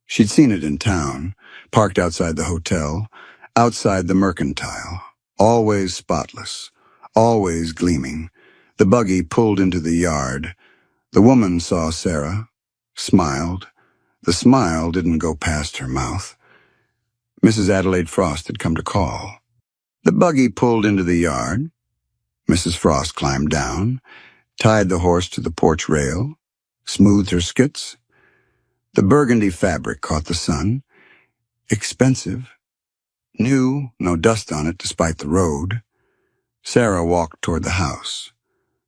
S1: She'd seen it in town, parked outside the hotel, outside the mercantile, always spotless, always gleaming. The buggy pulled into the yard. The woman saw Sarah, smiled. The smile didn't go past her mouth. Mrs. Adelaide Frost had come to call. The buggy pulled into the yard. Mrs. Frost climbed down, tied the horse to the porch rail, smoothed her skits. The burgundy fabric caught the sun. Expensive. New, no dust on it despite the road. Sarah walked toward the house.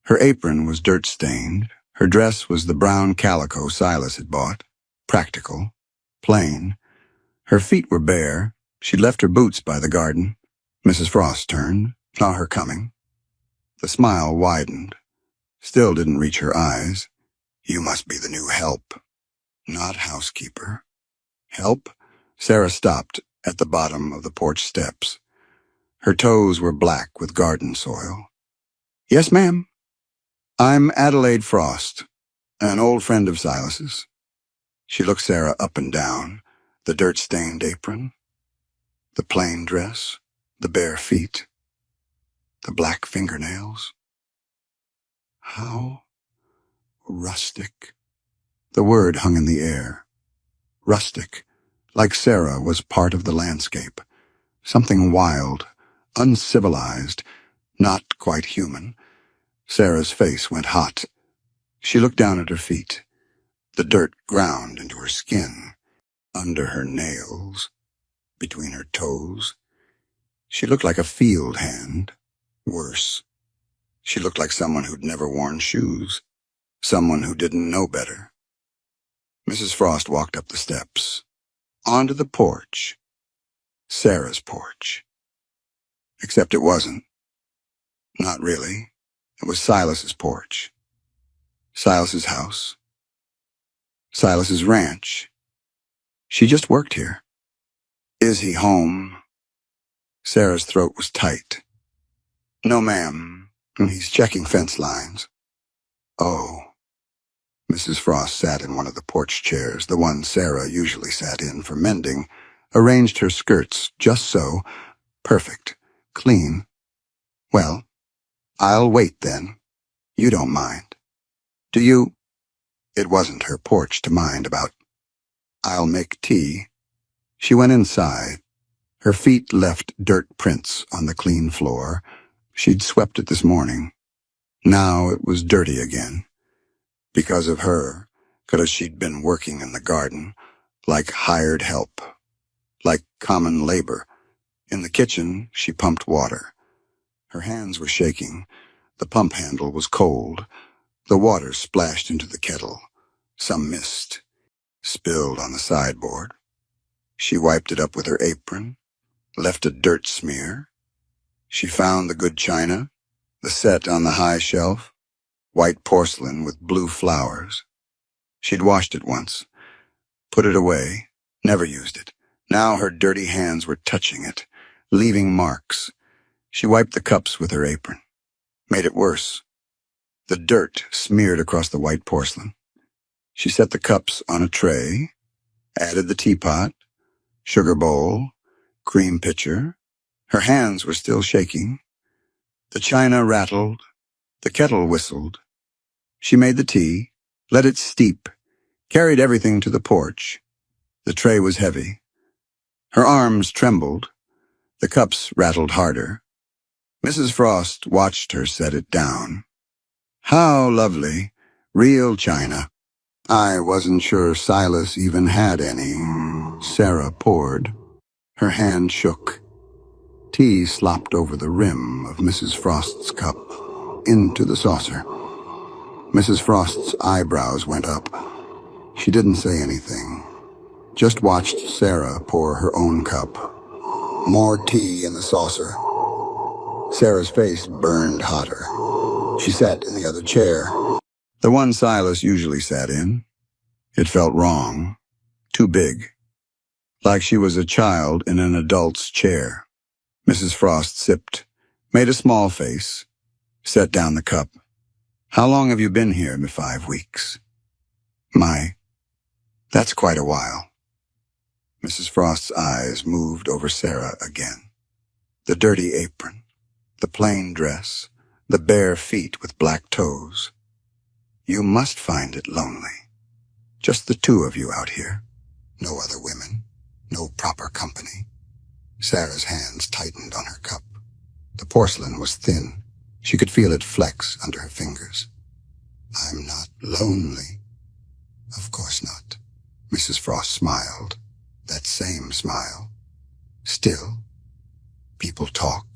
S1: Her apron was dirt-stained. Her dress was the brown calico Silas had bought. Practical. Plain. Her feet were bare. She'd left her boots by the garden. Mrs. Frost turned, saw her coming. The smile widened. Still didn't reach her eyes. You must be the new help. Not housekeeper. Help? Sarah stopped at the bottom of the porch steps. Her toes were black with garden soil. Yes, ma'am. I'm Adelaide Frost, an old friend of Silas's. She looked Sarah up and down, the dirt-stained apron, the plain dress, the bare feet, the black fingernails. How rustic. The word hung in the air. Rustic, like Sarah was part of the landscape. Something wild, uncivilized, not quite human. Sarah's face went hot. She looked down at her feet. The dirt ground into her skin, under her nails, between her toes. She looked like a field hand. Worse. She looked like someone who'd never worn shoes. Someone who didn't know better. Mrs. Frost walked up the steps. Onto the porch. Sarah's porch. Except it wasn't. Not really. It was Silas's porch. Silas's house. Silas's ranch. She just worked here. Is he home? Sarah's throat was tight. No, ma'am. He's checking fence lines. Oh. Mrs. Frost sat in one of the porch chairs, the one Sarah usually sat in for mending, arranged her skirts just so, perfect, clean. Well, I'll wait then. You don't mind. Do you? It wasn't her porch to mind about. "I'll make tea." She went inside. Her feet left dirt prints on the clean floor. She'd swept it this morning. Now it was dirty again. Because of her, because she'd been working in the garden, like hired help, like common labor. In the kitchen, she pumped water. Her hands were shaking. The pump handle was cold. The water splashed into the kettle. Some mist spilled on the sideboard. She wiped it up with her apron, left a dirt smear. She found the good china, the set on the high shelf, white porcelain with blue flowers. She'd washed it once, put it away, never used it. Now her dirty hands were touching it, leaving marks. She wiped the cups with her apron. Made it worse. The dirt smeared across the white porcelain. She set the cups on a tray, added the teapot, sugar bowl, cream pitcher. Her hands were still shaking. The china rattled. The kettle whistled. She made the tea, let it steep, carried everything to the porch. The tray was heavy. Her arms trembled. The cups rattled harder. Mrs. Frost watched her set it down. "How lovely. Real china." "I wasn't sure Silas even had any." Sarah poured. Her hand shook. Tea slopped over the rim of Mrs. Frost's cup, into the saucer. Mrs. Frost's eyebrows went up. She didn't say anything, just watched Sarah pour her own cup. More tea in the saucer. Sarah's face burned hotter. She sat in the other chair, the one Silas usually sat in. It felt wrong, too big, like she was a child in an adult's chair. Mrs. Frost sipped, made a small face, set down the cup. "How long have you been here?" "5 weeks." "My, that's quite a while." Mrs. Frost's eyes moved over Sarah again. The dirty apron, the plain dress, the bare feet with black toes. "You must find it lonely. Just the two of you out here. No other women, no proper company." Sarah's hands tightened on her cup. The porcelain was thin. She could feel it flex under her fingers. "I'm not lonely." "Of course not." Mrs. Frost smiled. That same smile. "Still, people talk.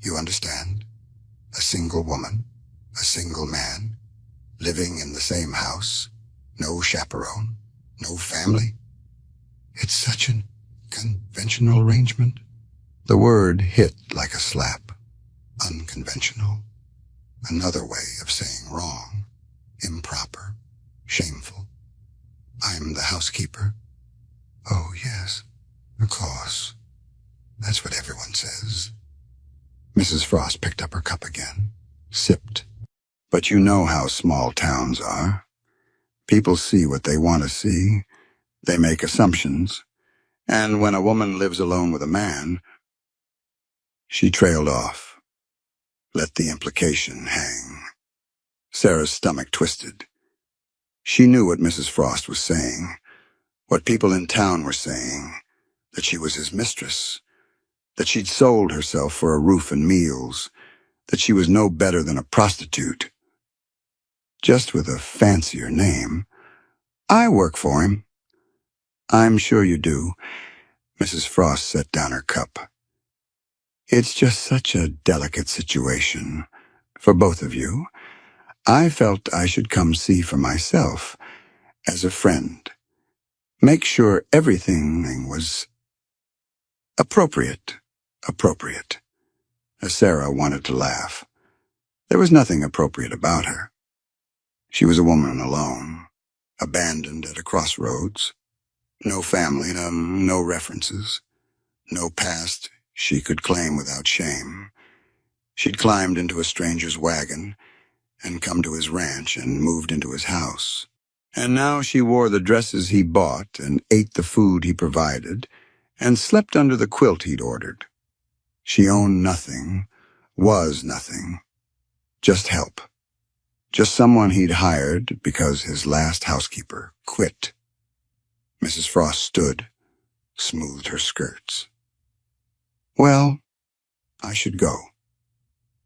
S1: You understand? A single woman, a single man, living in the same house, no chaperone, no family. It's such an conventional arrangement." The word hit like a slap. Unconventional. Another way of saying wrong, improper, shameful. "I'm the housekeeper." "Oh, yes, of course. That's what everyone says." Mrs. Frost picked up her cup again, sipped. "But you know how small towns are. People see what they want to see. They make assumptions. And when a woman lives alone with a man..." She trailed off, let the implication hang. Sarah's stomach twisted. She knew what Mrs. Frost was saying, what people in town were saying, that she was his mistress, that she'd sold herself for a roof and meals, that she was no better than a prostitute, just with a fancier name. "I work for him." "I'm sure you do." Mrs. Frost set down her cup. "It's just such a delicate situation for both of you. I felt I should come see for myself, as a friend. Make sure everything was appropriate. Appropriate." Sarah wanted to laugh. There was nothing appropriate about her. She was a woman alone, abandoned at a crossroads. No family, no references, no past she could claim without shame. She'd climbed into a stranger's wagon and come to his ranch and moved into his house. And now she wore the dresses he bought and ate the food he provided and slept under the quilt he'd ordered. She owned nothing, was nothing, just help, Just someone he'd hired because his last housekeeper quit. Mrs. Frost stood, smoothed her skirts. Well, I should go.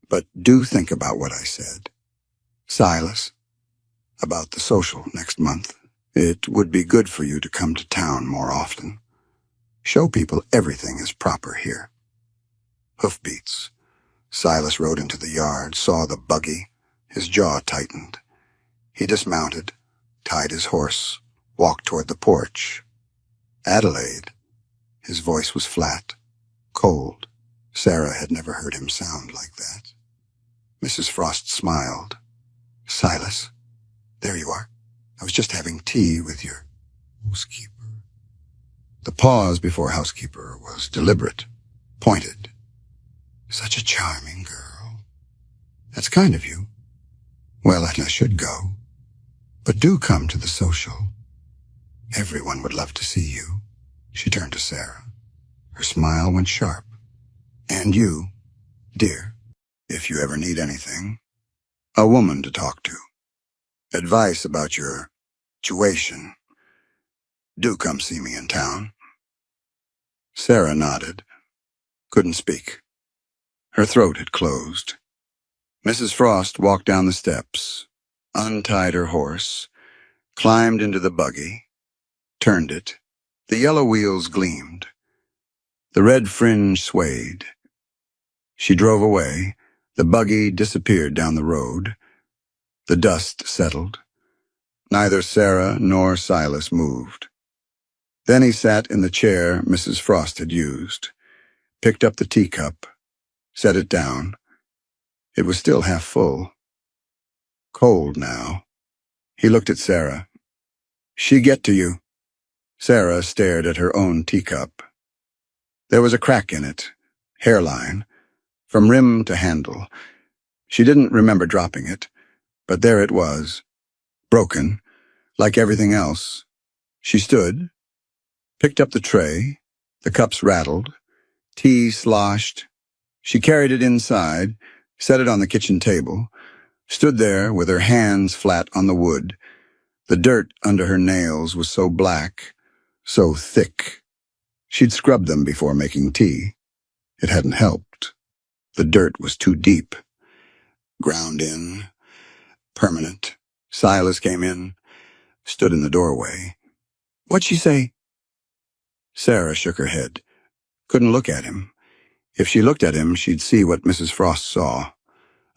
S1: But do think about what I said. Silas, about the social next month. It would be good for you to come to town more often. Show people everything is proper here. Hoofbeats. Silas rode into the yard, saw the buggy. His jaw tightened. He dismounted, tied his horse, walked toward the porch. Adelaide. His voice was flat, cold. Sarah had never heard him sound like that. Mrs. Frost smiled. Silas, there you are. I was just having tea with your housekeeper. The pause before housekeeper was deliberate, pointed. Such a charming girl. That's kind of you. Well, I should go. But do come to the social. Everyone would love to see you. She turned to Sarah. Her smile went sharp. And you, dear, if you ever need anything. A woman to talk to. Advice about your situation. Do come see me in town. Sarah nodded. Couldn't speak. Her throat had closed. Mrs. Frost walked down the steps, untied her horse, climbed into the buggy, turned it. The yellow wheels gleamed. The red fringe swayed. She drove away. The buggy disappeared down the road. The dust settled. Neither Sarah nor Silas moved. Then he sat in the chair Mrs. Frost had used, picked up the teacup, set it down. It was still half full. Cold now. He looked at Sarah. She get to you. Sarah stared at her own teacup. There was a crack in it, hairline, from rim to handle. She didn't remember dropping it, but there it was, broken, like everything else. She stood, picked up the tray. The cups rattled. Tea sloshed. She carried it inside, set it on the kitchen table, stood there with her hands flat on the wood. The dirt under her nails was so black, so thick. She'd scrubbed them before making tea. It hadn't helped. The dirt was too deep. Ground in, permanent. Silas came in, stood in the doorway. What'd she say? Sarah shook her head. Couldn't look at him. If she looked at him, she'd see what Mrs. Frost saw.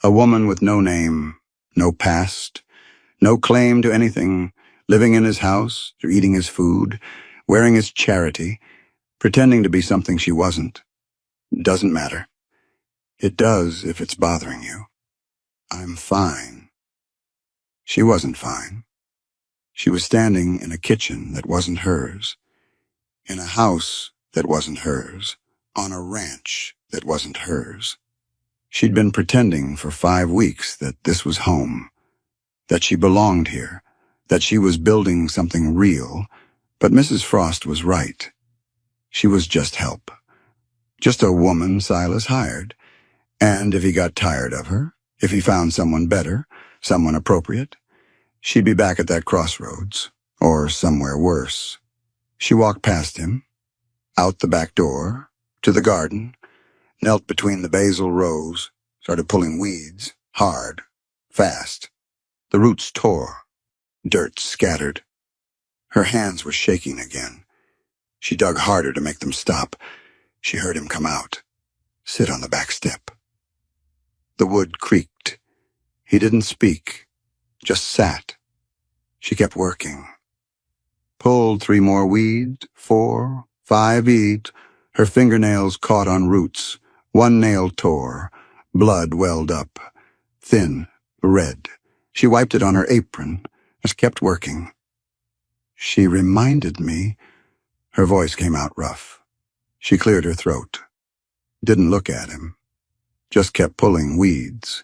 S1: A woman with no name, no past, no claim to anything, living in his house, or eating his food, wearing his charity, pretending to be something she wasn't. Doesn't matter. It does if it's bothering you. I'm fine. She wasn't fine. She was standing in a kitchen that wasn't hers, in a house that wasn't hers, on a ranch that wasn't hers. She'd been pretending for 5 weeks that this was home, that she belonged here, that she was building something real, but Mrs. Frost was right. She was just help. Just a woman Silas hired. And if he got tired of her, if he found someone better, someone appropriate, she'd be back at that crossroads, or somewhere worse. She walked past him, out the back door, to the garden, knelt between the basil rows, started pulling weeds, hard, fast. The roots tore, dirt scattered. Her hands were shaking again. She dug harder to make them stop. She heard him come out, sit on the back step. The wood creaked. He didn't speak, just sat. She kept working. Pulled 3 more weeds, 4, 5 each. Her fingernails caught on roots. 1 nail tore. Blood welled up. Thin, red. She wiped it on her apron, just kept working. She reminded me. Her voice came out rough. She cleared her throat. Didn't look at him. Just kept pulling weeds.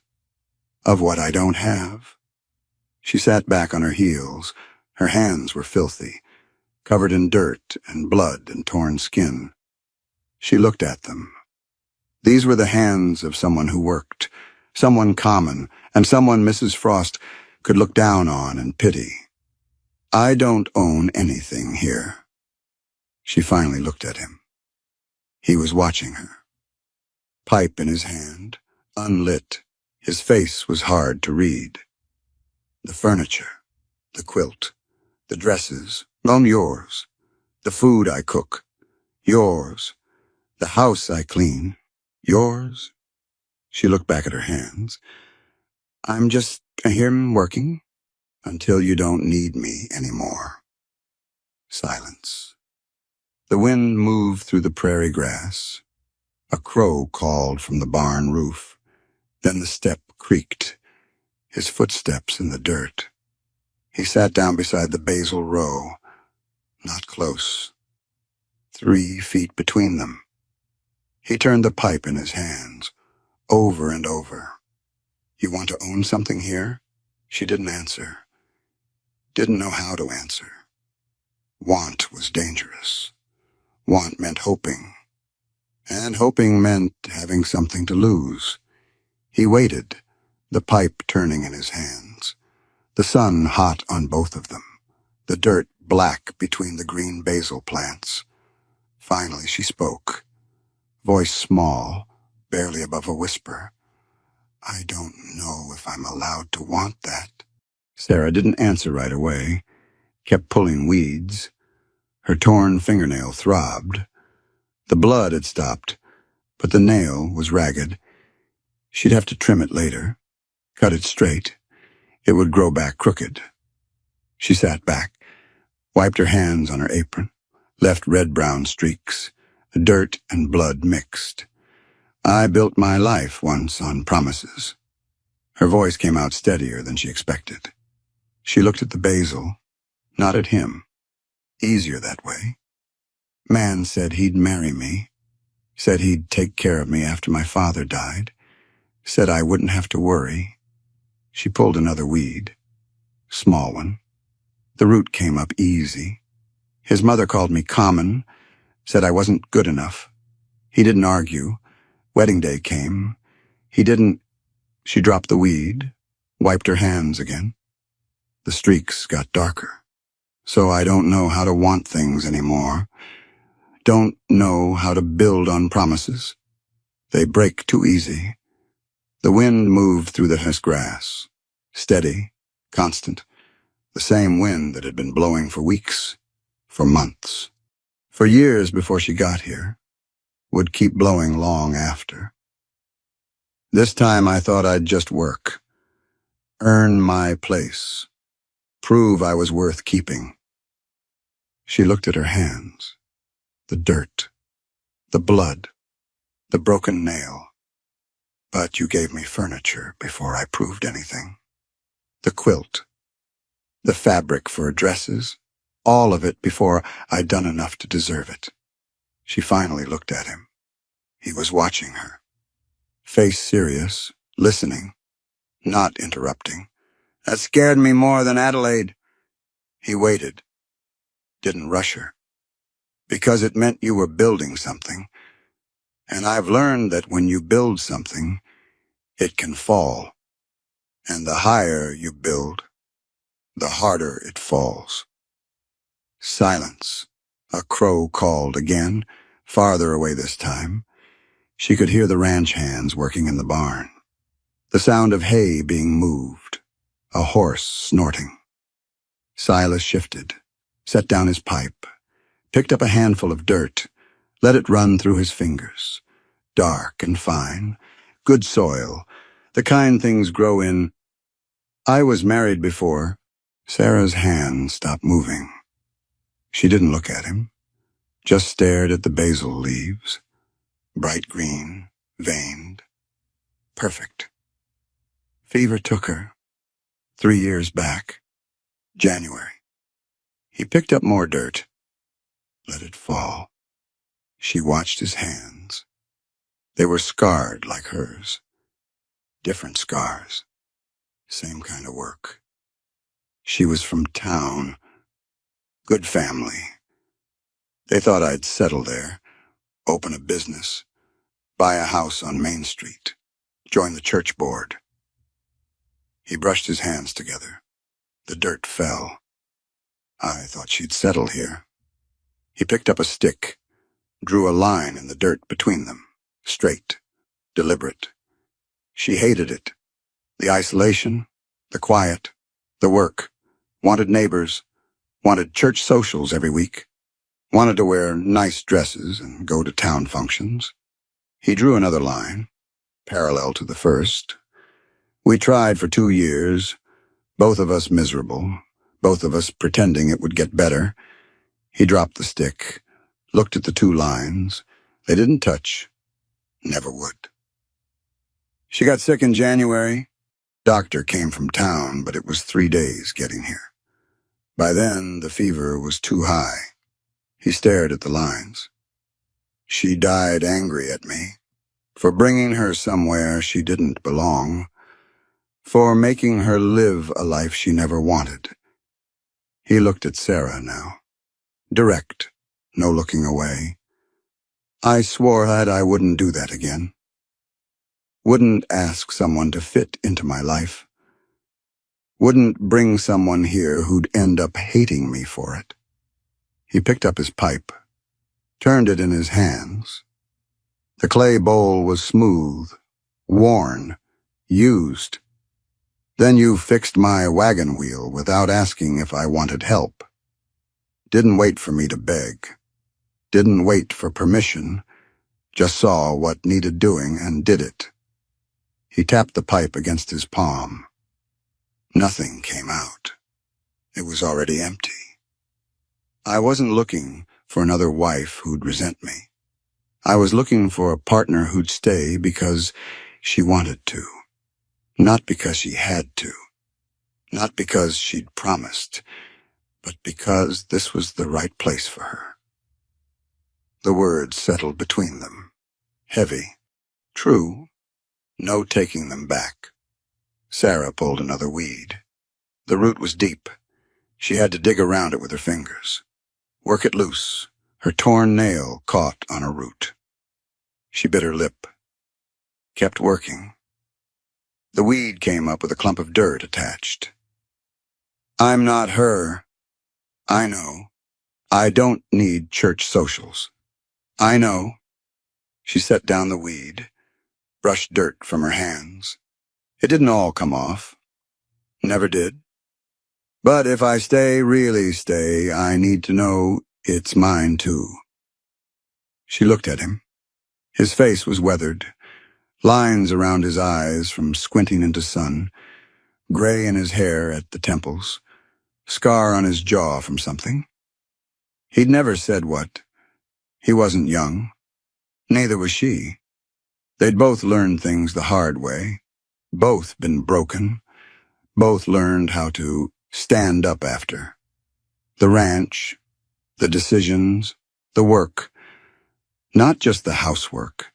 S1: Of what I don't have. She sat back on her heels. Her hands were filthy, covered in dirt and blood and torn skin. She looked at them. These were the hands of someone who worked, someone common, and someone Mrs. Frost could look down on and pity. I don't own anything here. She finally looked at him. He was watching her. Pipe in his hand, unlit. His face was hard to read. The furniture, the quilt, the dresses, all yours. The food I cook, yours. The house I clean, yours. She looked back at her hands. I'm just here working until you don't need me anymore. Silence. The wind moved through the prairie grass. A crow called from the barn roof. Then the step creaked, his footsteps in the dirt. He sat down beside the basil row. Not close. 3 feet between them. He turned the pipe in his hands, over and over. You want to own something here? She didn't answer. Didn't know how to answer. Want was dangerous. Want meant hoping. And hoping meant having something to lose. He waited, the pipe turning in his hands. The sun hot on both of them. The dirt black between the green basil plants. Finally she spoke. Voice small, barely above a whisper. I don't know if I'm allowed to want that. Sarah didn't answer right away. Kept pulling weeds. Her torn fingernail throbbed. The blood had stopped, but the nail was ragged. She'd have to trim it later. Cut it straight. It would grow back crooked. She sat back, wiped her hands on her apron, left red-brown streaks, dirt and blood mixed. I built my life once on promises. Her voice came out steadier than she expected. She looked at the basil, not at him. Easier that way. Man said he'd marry me. Said he'd take care of me after my father died. Said I wouldn't have to worry. She pulled another weed. Small one. The root came up easy. His mother called me common. Said I wasn't good enough. He didn't argue. Wedding day came. He didn't. She dropped the weed, wiped her hands again. The streaks got darker. So I don't know how to want things anymore. Don't know how to build on promises. They break too easy. The wind moved through the grass. Steady, constant. The same wind that had been blowing for weeks, for months, for years before she got here. Would keep blowing long after. This time I thought I'd just work. Earn my place. Prove I was worth keeping. She looked at her hands. The dirt. The blood. The broken nail. But you gave me furniture before I proved anything. The quilt. The fabric for dresses. All of it before I'd done enough to deserve it. She finally looked at him. He was watching her. Face serious, listening, not interrupting. That scared me more than Adelaide. He waited. Didn't rush her. Because it meant you were building something. And I've learned that when you build something, it can fall. And the higher you build, the harder it falls. Silence. A crow called again, farther away this time. She could hear the ranch hands working in the barn. The sound of hay being moved. A horse snorting. Silas shifted, set down his pipe, picked up a handful of dirt, let it run through his fingers. Dark and fine, good soil, the kind things grow in. I was married before. Sarah's hand stopped moving. She didn't look at him, just stared at the basil leaves. Bright green, veined. Perfect. Fever took her. 3 years back. January. He picked up more dirt. Let it fall. She watched his hands. They were scarred like hers. Different scars. Same kind of work. She was from town. Good family. They thought I'd settle there, open a business, buy a house on Main Street, join the church board. He brushed his hands together. The dirt fell. I thought she'd settle here. He picked up a stick, drew a line in the dirt between them, straight, deliberate. She hated it. The isolation, the quiet, the work, wanted neighbors, wanted church socials every week, wanted to wear nice dresses and go to town functions. He drew another line, parallel to the first. We tried for 2 years, both of us miserable, both of us pretending it would get better. He dropped the stick, looked at the 2 lines. They didn't touch, never would. She got sick in January. Doctor came from town, but it was 3 days getting here. By then, the fever was too high. He stared at the lines. She died angry at me for bringing her somewhere she didn't belong, for making her live a life she never wanted. He looked at Sarah now. Direct, no looking away. I swore that I wouldn't do that again. Wouldn't ask someone to fit into my life. Wouldn't bring someone here who'd end up hating me for it. He picked up his pipe, turned it in his hands. The clay bowl was smooth, worn, used. Then you fixed my wagon wheel without asking if I wanted help. Didn't wait for me to beg. Didn't wait for permission. Just saw what needed doing and did it. He tapped the pipe against his palm. Nothing came out. It was already empty. I wasn't looking for another wife who'd resent me. I was looking for a partner who'd stay because she wanted to. Not because she had to. Not because she'd promised, but because this was the right place for her. The words settled between them. Heavy. True. No taking them back. Sarah pulled another weed. The root was deep. She had to dig around it with her fingers. Work it loose. Her torn nail caught on a root. She bit her lip. Kept working. The weed came up with a clump of dirt attached. I'm not her. I know. I don't need church socials. I know. She set down the weed, brushed dirt from her hands. It didn't all come off. Never did. But if I stay, really stay, I need to know it's mine too. She looked at him. His face was weathered, lines around his eyes from squinting into sun, gray in his hair at the temples, scar on his jaw from something. He'd never said what. He wasn't young. Neither was she. They'd both learned things the hard way, both been broken, both learned how to stand up after. The ranch, the decisions, the work. Not just the housework.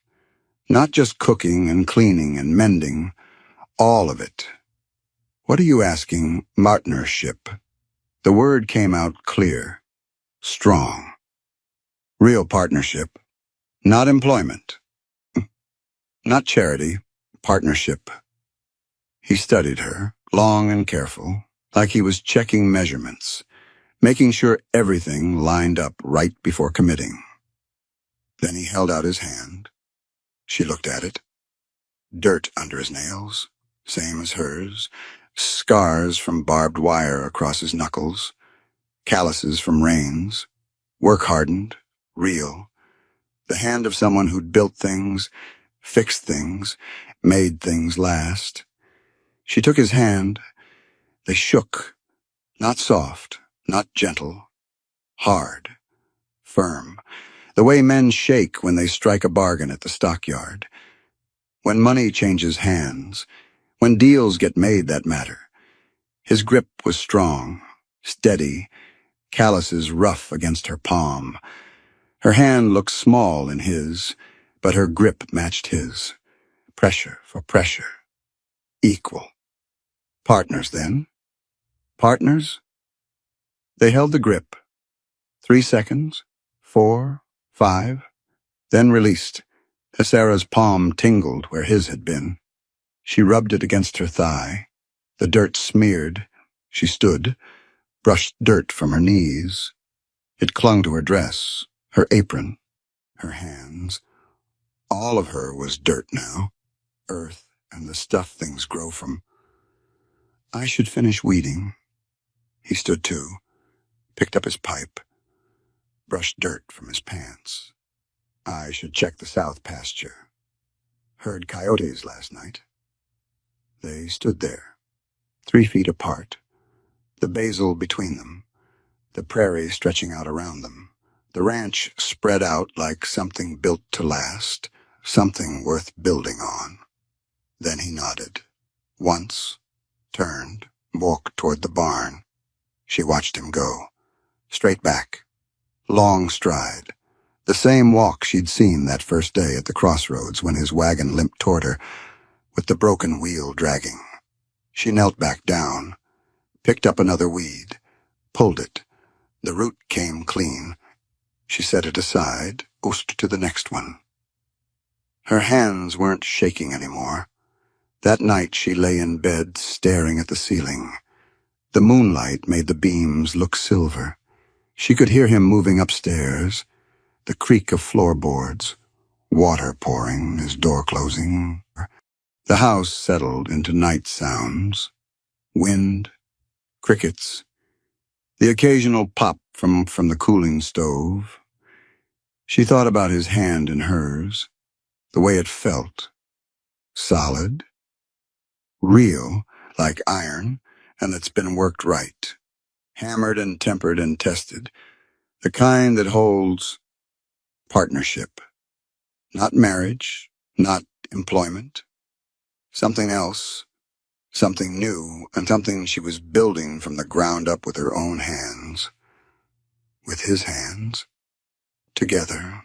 S1: Not just cooking and cleaning and mending. All of it. What are you asking? Partnership. The word came out clear. Strong. Real partnership. Not employment. Not charity. Partnership. He studied her, long and careful, like he was checking measurements, making sure everything lined up right before committing. Then he held out his hand. She looked at it. Dirt under his nails, same as hers, scars from barbed wire across his knuckles, calluses from rains, work-hardened, real, the hand of someone who'd built things, fixed things, made things last. She took his hand. They shook, not soft, not gentle, hard, firm, the way men shake when they strike a bargain at the stockyard. When money changes hands, when deals get made that matter. His grip was strong, steady, calluses rough against her palm. Her hand looked small in his, but her grip matched his. Pressure for pressure. Equal. Partners, then. Partners? They held the grip. 3 seconds, 4, 5, then released. Sarah's palm tingled where his had been. She rubbed it against her thigh. The dirt smeared. She stood, brushed dirt from her knees. It clung to her dress, her apron, her hands. All of her was dirt now, earth and the stuff things grow from. I should finish weeding. He stood too, picked up his pipe, brushed dirt from his pants. I should check the south pasture. Heard coyotes last night. They stood there, 3 feet apart, the basil between them, the prairie stretching out around them, the ranch spread out like something built to last, something worth building on. Then he nodded. Once, turned, walked toward the barn. She watched him go. Straight back. Long stride. The same walk she'd seen that first day at the crossroads when his wagon limped toward her, with the broken wheel dragging. She knelt back down, picked up another weed, pulled it. The root came clean. She set it aside, oosed to the next one. Her hands weren't shaking anymore. That night she lay in bed staring at the ceiling. The moonlight made the beams look silver. She could hear him moving upstairs, the creak of floorboards, water pouring, his door closing. The house settled into night sounds, wind, crickets, the occasional pop from the cooling stove. She thought about his hand in hers, the way it felt, solid, real, like iron, and that's been worked right, hammered and tempered and tested, the kind that holds partnership, not marriage, not employment, something else, something new, and something she was building from the ground up with her own hands, with his hands, together.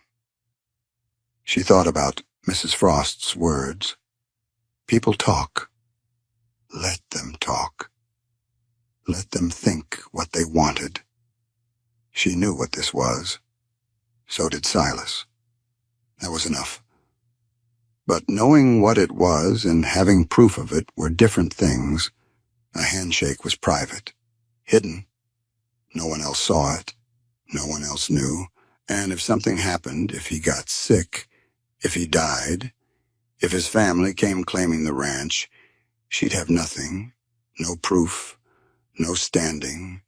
S1: She thought about Mrs. Frost's words. People talk. Let them talk. Let them think what they wanted. She knew what this was. So did Silas. That was enough. But knowing what it was and having proof of it were different things. A handshake was private, hidden. No one else saw it. No one else knew. And if something happened, if he got sick, if he died, if his family came claiming the ranch, she'd have nothing, no proof, no standing,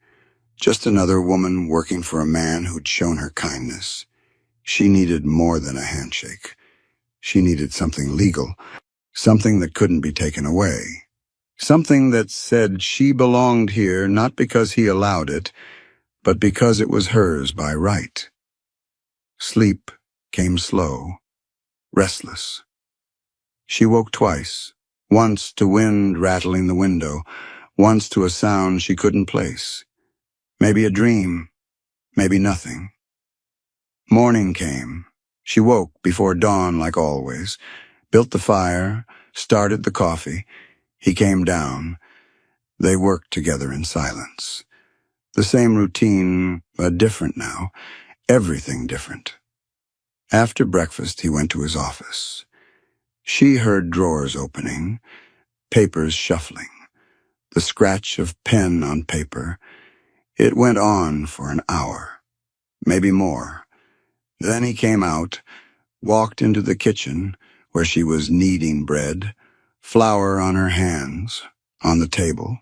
S1: just another woman working for a man who'd shown her kindness. She needed more than a handshake. She needed something legal, something that couldn't be taken away, something that said she belonged here not because he allowed it, but because it was hers by right. Sleep came slow, restless. She woke twice, once to wind rattling the window, once to a sound she couldn't place. Maybe a dream, maybe nothing. Morning came. She woke before dawn like always, built the fire, started the coffee. He came down. They worked together in silence. The same routine, but different now. Everything different. After breakfast, he went to his office. She heard drawers opening, papers shuffling, the scratch of pen on paper. It went on for an hour, maybe more. Then he came out, walked into the kitchen, where she was kneading bread, flour on her hands, on the table,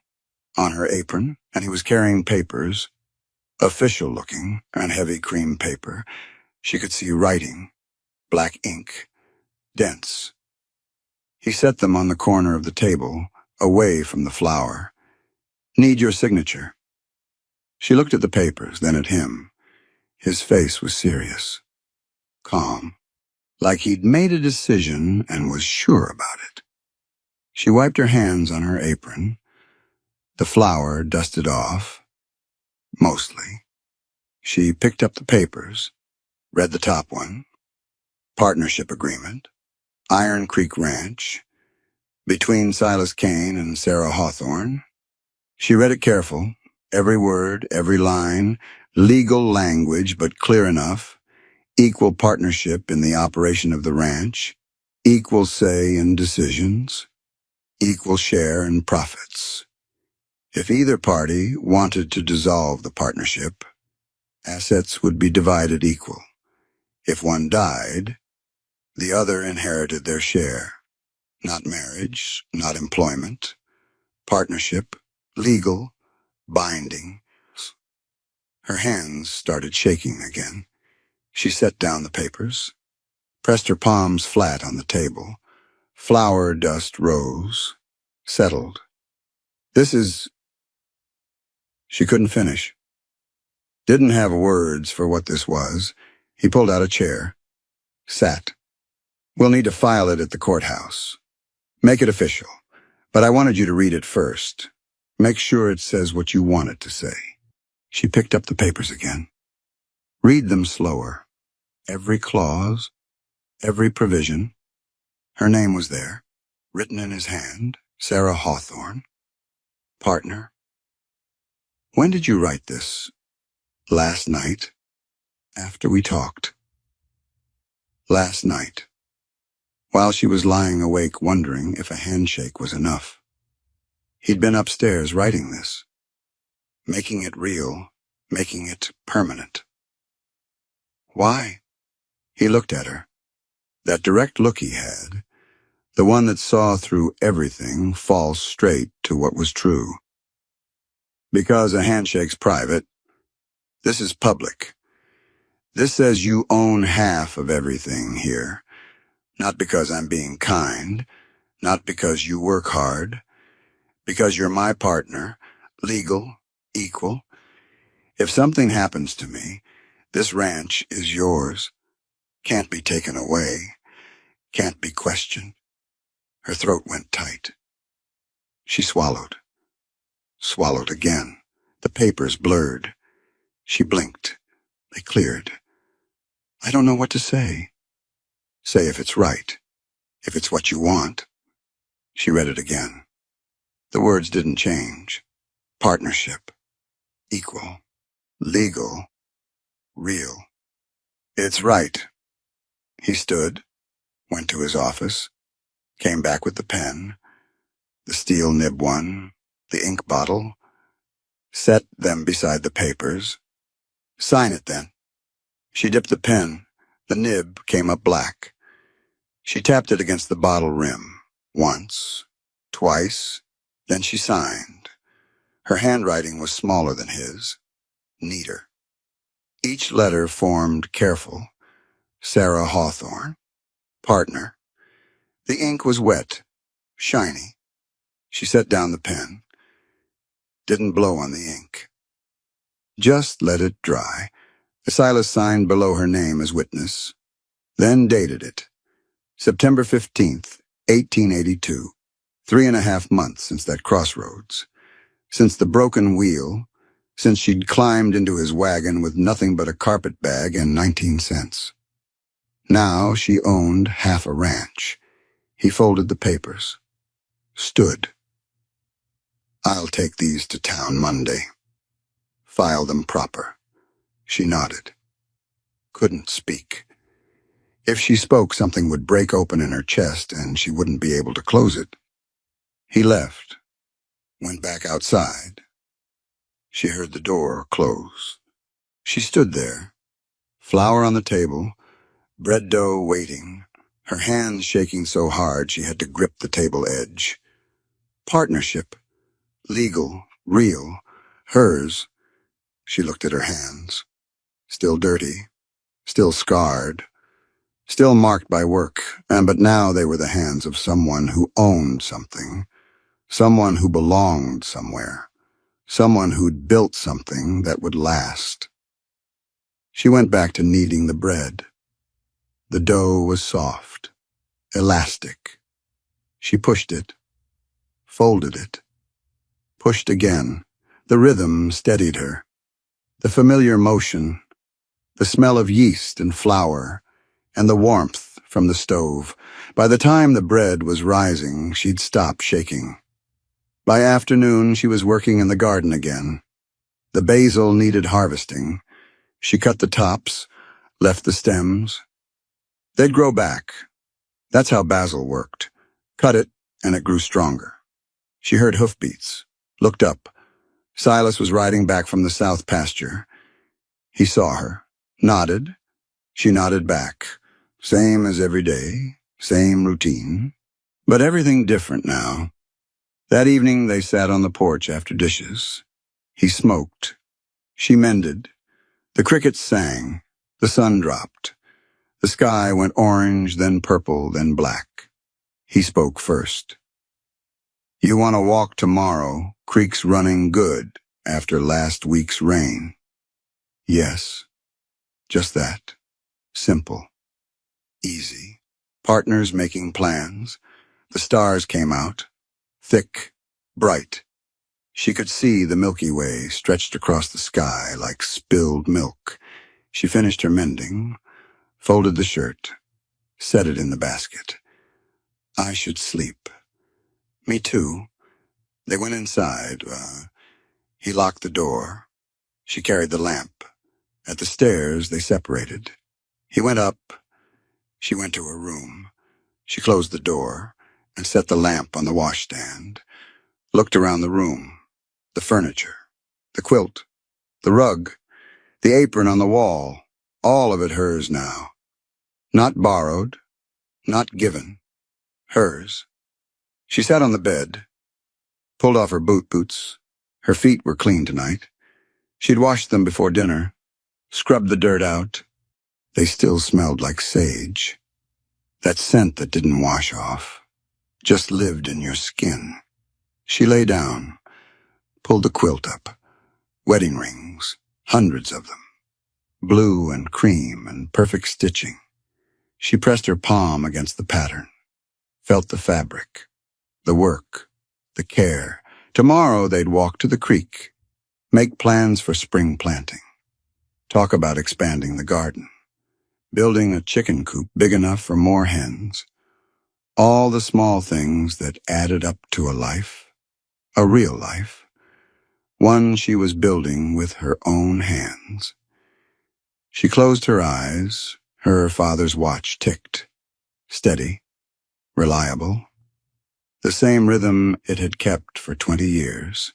S1: on her apron, and he was carrying papers, official-looking and heavy cream paper. She could see writing, black ink, dense. He set them on the corner of the table, away from the flour. Need your signature. She looked at the papers, then at him. His face was serious, calm, like he'd made a decision and was sure about it. She wiped her hands on her apron. The flour dusted off, mostly. She picked up the papers, read the top one. Partnership agreement. Iron Creek Ranch. Between Silas Kane and Sarah Hawthorne. She read it careful, every word, every line, legal language but clear enough, equal partnership in the operation of the ranch, equal say in decisions, equal share in profits. If either party wanted to dissolve the partnership, assets would be divided equal. If one died, the other inherited their share. Not marriage, not employment. Partnership, legal, binding. Her hands started shaking again. She set down the papers, pressed her palms flat on the table. Flour dust rose, settled. This is... She couldn't finish. Didn't have words for what this was. He pulled out a chair, sat. We'll need to file it at the courthouse. Make it official. But I wanted you to read it first. Make sure it says what you want it to say. She picked up the papers again. Read them slower. Every clause, every provision. Her name was there, written in his hand, Sarah Hawthorne. Partner. When did you write this? Last night, after we talked. Last night, while she was lying awake wondering if a handshake was enough. He'd been upstairs writing this, making it real, making it permanent. Why? He looked at her. That direct look he had, the one that saw through everything fall straight to what was true. Because a handshake's private. This is public. This says you own half of everything here. Not because I'm being kind, not because you work hard, because you're my partner, legal, equal. If something happens to me, this ranch is yours. Can't be taken away. Can't be questioned. Her throat went tight. She swallowed. Swallowed again. The papers blurred. She blinked. They cleared. I don't know what to say. Say if it's right. If it's what you want. She read it again. The words didn't change. Partnership. Equal. Legal. Real. It's right. He stood, went to his office, came back with the pen, the steel nib one, the ink bottle, set them beside the papers. Sign it then. She dipped the pen. The nib came up black. She tapped it against the bottle rim. Once, twice, then she signed. Her handwriting was smaller than his, neater. Each letter formed careful. Sarah Hawthorne. Partner. The ink was wet, shiny. She set down the pen. Didn't blow on the ink. Just let it dry. Silas signed below her name as witness, then dated it. September 15th, 1882. 3.5 months since that crossroads. Since the broken wheel. Since she'd climbed into his wagon with nothing but a carpet bag and 19 cents. Now she owned half a ranch. He folded the papers. Stood. I'll take these to town Monday. File them proper. She nodded. Couldn't speak. If she spoke, something would break open in her chest and she wouldn't be able to close it. He left. Went back outside. She heard the door close. She stood there. Flour on the table. Bread dough waiting. Her hands shaking so hard she had to grip the table edge. Partnership. Legal. Real. Hers. She looked at her hands. Still dirty. Still scarred. Still marked by work, but now they were the hands of someone who owned something. Someone who belonged somewhere. Someone who'd built something that would last. She went back to kneading the bread. The dough was soft, elastic. She pushed it, folded it, pushed again. The rhythm steadied her. The familiar motion, the smell of yeast and flour, and the warmth from the stove. By the time the bread was rising, she'd stopped shaking. By afternoon, she was working in the garden again. The basil needed harvesting. She cut the tops, left the stems. They'd grow back. That's how basil worked. Cut it, and it grew stronger. She heard hoofbeats, looked up. Silas was riding back from the south pasture. He saw her, nodded. She nodded back. Same as every day, same routine. But everything different now. That evening they sat on the porch after dishes. He smoked. She mended. The crickets sang. The sun dropped. The sky went orange, then purple, then black. He spoke first. "You want to walk tomorrow, creek's running good after last week's rain." Yes, just that. Simple. Easy. Partners making plans. The stars came out. Thick, bright. She could see the Milky Way stretched across the sky like spilled milk. She finished her mending, folded the shirt, set it in the basket. I should sleep. Me too. They went inside. He locked the door. She carried the lamp. At the stairs, they separated. He went up. She went to her room. She closed the door and set the lamp on the washstand. Looked around the room. The furniture. The quilt. The rug. The apron on the wall. All of it hers now. Not borrowed. Not given. Hers. She sat on the bed. Pulled off her boots. Her feet were clean tonight. She'd washed them before dinner. Scrubbed the dirt out. They still smelled like sage. That scent that didn't wash off. Just lived in your skin. She lay down. Pulled the quilt up. Wedding rings. Hundreds of them. Blue and cream and perfect stitching. She pressed her palm against the pattern. Felt the fabric. The work. The care. Tomorrow they'd walk to the creek. Make plans for spring planting. Talk about expanding the garden. Building a chicken coop big enough for more hens. All the small things that added up to a life. A real life. One she was building with her own hands. She closed her eyes. Her father's watch ticked. Steady. Reliable. The same rhythm it had kept for 20 years.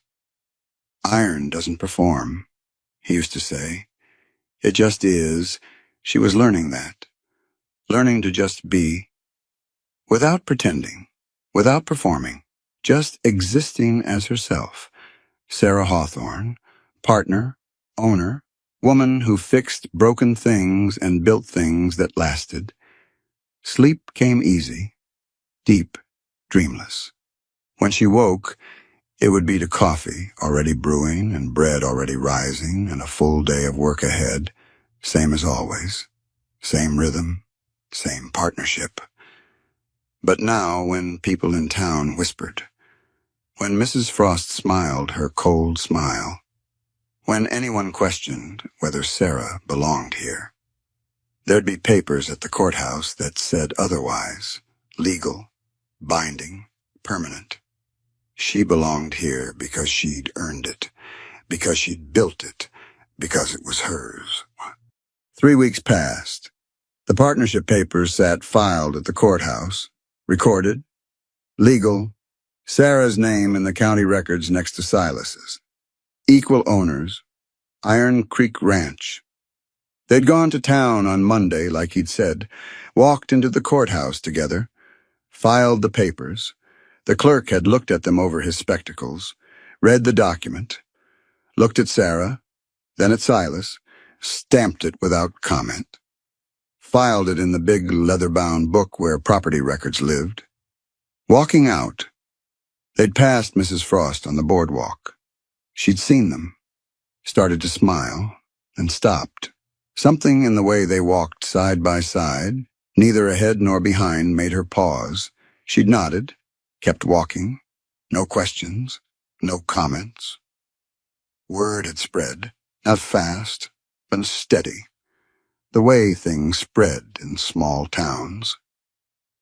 S1: Iron doesn't perform, he used to say. It just is. She was learning that. Learning to just be. Without pretending. Without performing. Just existing as herself. Sarah Hawthorne. Partner. Owner. Woman who fixed broken things and built things that lasted. Sleep came easy. Deep. Dreamless. When she woke, it would be to coffee already brewing and bread already rising and a full day of work ahead, same as always, same rhythm, same partnership. But now when people in town whispered, when Mrs. Frost smiled her cold smile, when anyone questioned whether Sarah belonged here, there'd be papers at the courthouse that said otherwise, legal, binding, permanent. She belonged here because she'd earned it, because she'd built it, because it was hers. 3 weeks passed. The partnership papers sat filed at the courthouse, recorded, legal, Sarah's name in the county records next to Silas's. Equal owners, Iron Creek Ranch. They'd gone to town on Monday, like he'd said, walked into the courthouse together, filed the papers. The clerk had looked at them over his spectacles, read the document, looked at Sarah, then at Silas, stamped it without comment, filed it in the big leather-bound book where property records lived. Walking out, they'd passed Mrs. Frost on the boardwalk. She'd seen them, started to smile, and stopped. Something in the way they walked side by side, neither ahead nor behind, made her pause. She'd nodded, kept walking. No questions, no comments. Word had spread, not fast, but steady, the way things spread in small towns.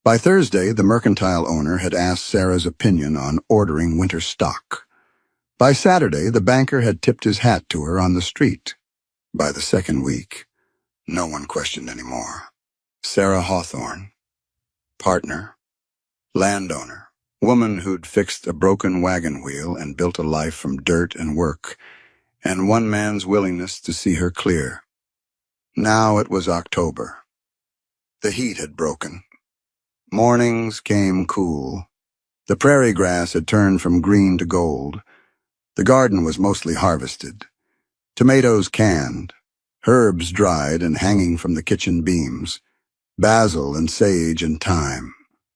S1: By Thursday, the mercantile owner had asked Sarah's opinion on ordering winter stock. By Saturday, the banker had tipped his hat to her on the street. By the second week, no one questioned anymore. Sarah Hawthorne, partner, landowner, Woman who'd fixed a broken wagon wheel and built a life from dirt and work, and one man's willingness to see her clear. Now it was October. The heat had broken. Mornings came cool. The prairie grass had turned from green to gold. The garden was mostly harvested. Tomatoes canned, herbs dried and hanging from the kitchen beams, basil and sage and thyme.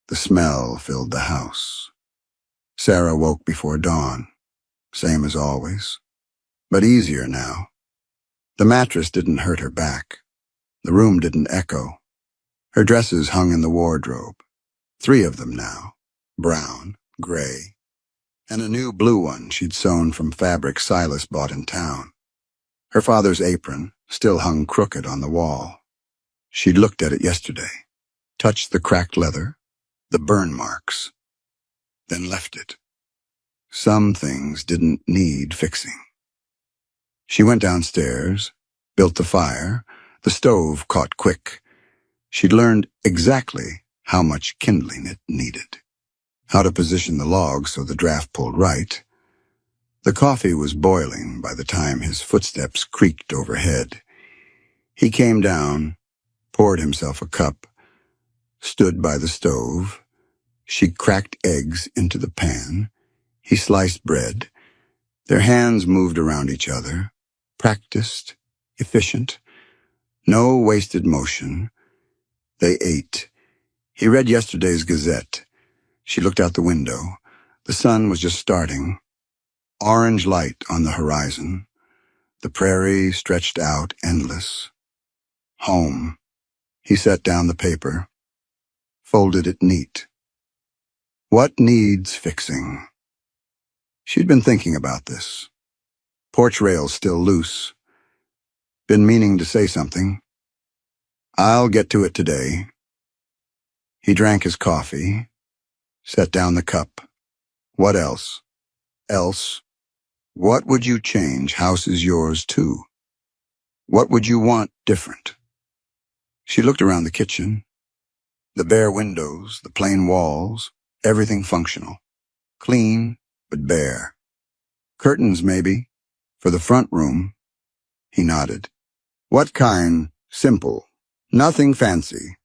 S1: The smell filled the house. Sarah woke before dawn, same as always, but easier now. The mattress didn't hurt her back. The room didn't echo. Her dresses hung in the wardrobe. 3 of them now, brown, gray, and a new blue one she'd sewn from fabric Silas bought in town. Her father's apron still hung crooked on the wall. She'd looked at it yesterday, touched the cracked leather, the burn marks, then left it. Some things didn't need fixing. She went downstairs, built the fire. The stove caught quick. She'd learned exactly how much kindling it needed, how to position the logs so the draft pulled right. The coffee was boiling by the time his footsteps creaked overhead. He came down, poured himself a cup, stood by the stove. She cracked eggs into the pan. He sliced bread. Their hands moved around each other, practiced, efficient. No wasted motion. They ate. He read yesterday's Gazette. She looked out the window. The sun was just starting. Orange light on the horizon. The prairie stretched out endless. Home. He set down the paper, folded it neat. What needs fixing? She'd been thinking about this. Porch rails still loose. Been meaning to say something. I'll get to it today. He drank his coffee, set down the cup. What else? Else? What would you change? House is yours too. What would you want different? She looked around the kitchen. The bare windows, the plain walls, everything functional. Clean, but bare. Curtains, maybe, for the front room. He nodded. What kind? Simple. Nothing fancy.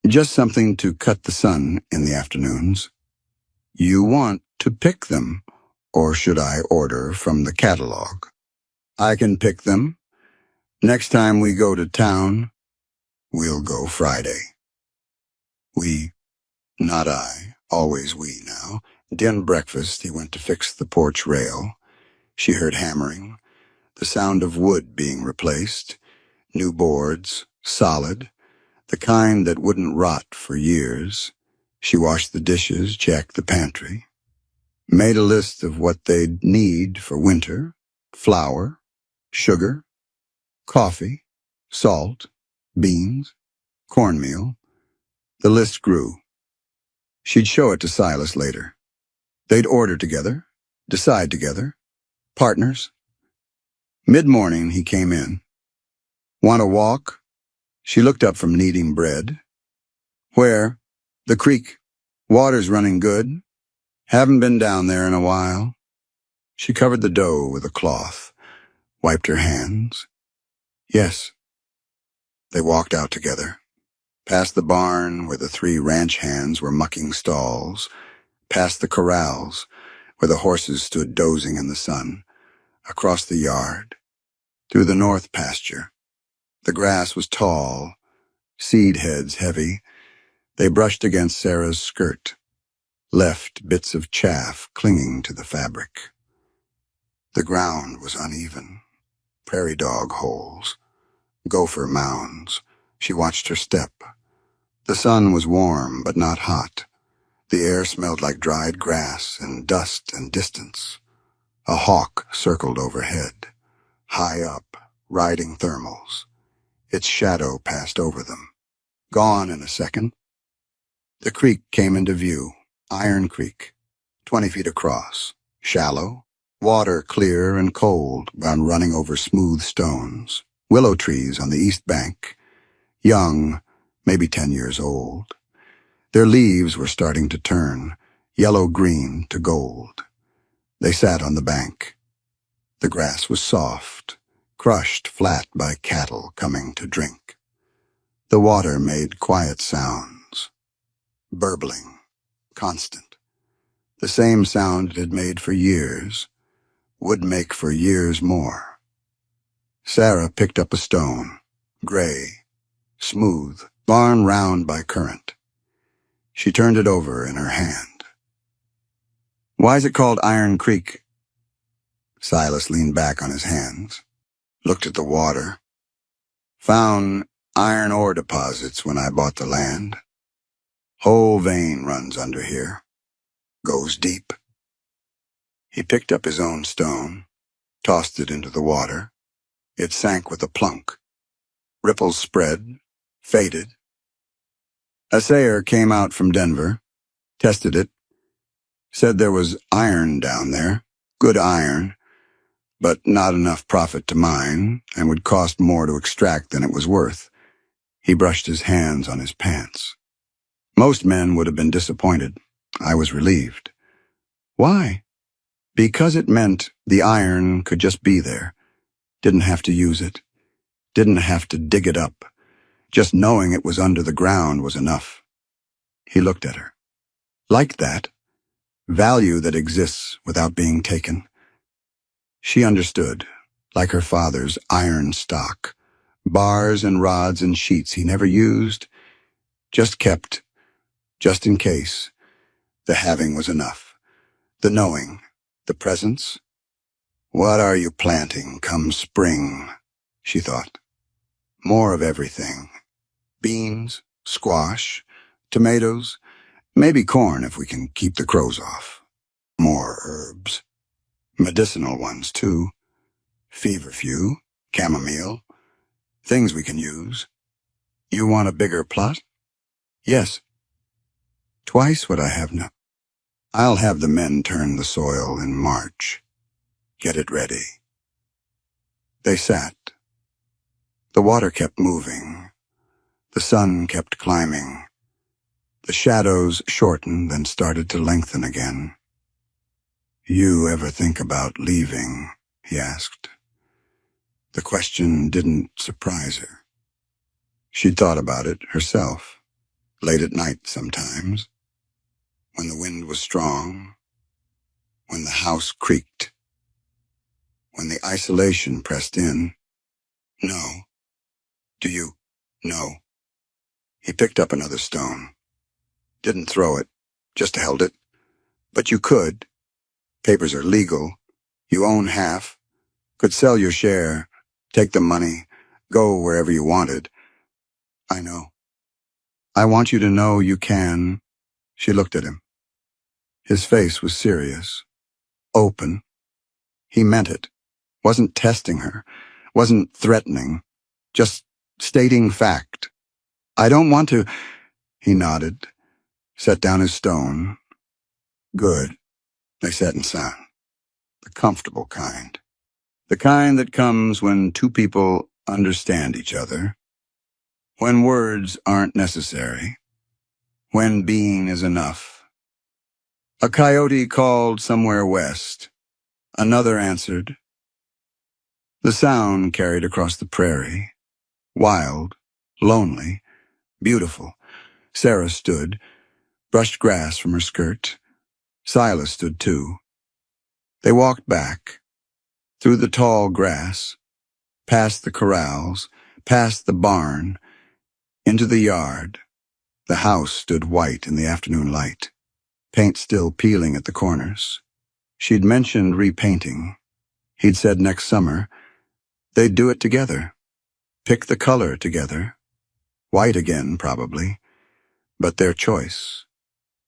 S1: Just something to cut the sun in the afternoons. You want to pick them, or should I order from the catalog? I can pick them. Next time we go to town, we'll go Friday. We, not I, always we now. Din breakfast, he went to fix the porch rail. She heard hammering, the sound of wood being replaced, new boards, solid, the kind that wouldn't rot for years. She washed the dishes, checked the pantry, made a list of what they'd need for winter: flour, sugar, coffee, salt, beans, cornmeal. The list grew. She'd show it to Silas later. They'd order together, decide together, partners. Mid-morning, he came in. Want a walk? She looked up from kneading bread. Where? The creek. Water's running good. Haven't been down there in a while. She covered the dough with a cloth, wiped her hands. Yes. They walked out together, past the barn where the 3 ranch hands were mucking stalls, past the corrals where the horses stood dozing in the sun, across the yard, through the north pasture. The grass was tall, seed heads heavy. They brushed against Sarah's skirt, left bits of chaff clinging to the fabric. The ground was uneven, prairie dog holes, gopher mounds. She watched her step. The sun was warm but not hot. The air smelled like dried grass and dust and distance. A hawk circled overhead, high up, riding thermals. Its shadow passed over them. Gone in a second. The creek came into view. Iron Creek, 20 feet across, shallow, water clear and cold, and running over smooth stones. Willow trees on the east bank, young, maybe 10 years old. Their leaves were starting to turn, yellow-green to gold. They sat on the bank. The grass was soft, crushed flat by cattle coming to drink. The water made quiet sounds, burbling, constant. The same sound it had made for years, would make for years more. Sarah picked up a stone, gray, smooth, worn round by current. She turned it over in her hand. "Why is it called Iron Creek?" Silas leaned back on his hands, looked at the water. "Found iron ore deposits when I bought the land. Whole vein runs under here. Goes deep." He picked up his own stone, tossed it into the water. It sank with a plunk. Ripples spread, faded. A sayer came out from Denver, tested it, said there was iron down there, good iron, but not enough profit to mine, and would cost more to extract than it was worth. He brushed his hands on his pants. Most men would have been disappointed. I was relieved. Why? Because it meant the iron could just be there. Didn't have to use it. Didn't have to dig it up. Just knowing it was under the ground was enough. He looked at her. Like that. Value that exists without being taken. She understood, like her father's iron stock. Bars and rods and sheets he never used, just kept, just in case. The having was enough. The knowing, the presence. What are you planting come spring? She thought. More of everything. Beans, squash, tomatoes, maybe corn if we can keep the crows off. More herbs. Medicinal ones, too. Feverfew, chamomile, things we can use. You want a bigger plot? Yes. Twice what I have now. I'll have the men turn the soil in March. Get it ready. They sat. The water kept moving. The sun kept climbing. The shadows shortened, then started to lengthen again. You ever think about leaving? He asked. The question didn't surprise her. She'd thought about it herself, late at night sometimes, when the wind was strong, when the house creaked, when the isolation pressed in. No. Do you? No. He picked up another stone. Didn't throw it, just held it. But you could. Papers are legal. You own half. Could sell your share, take the money, go wherever you wanted. I know. I want you to know you can. She looked at him. His face was serious, open. He meant it. Wasn't testing her. Wasn't threatening. Just stating fact. I don't want to. He nodded, set down his stone. Good. They sat in silence. The comfortable kind. The kind that comes when two people understand each other. When words aren't necessary. When being is enough. A coyote called somewhere west. Another answered. The sound carried across the prairie. Wild, lonely, beautiful. Sarah stood, brushed grass from her skirt. Silas stood too. They walked back, through the tall grass, past the corrals, past the barn, into the yard. The house stood white in the afternoon light, paint still peeling at the corners. She'd mentioned repainting. He'd said next summer they'd do it together, pick the color together. White again, probably, but their choice,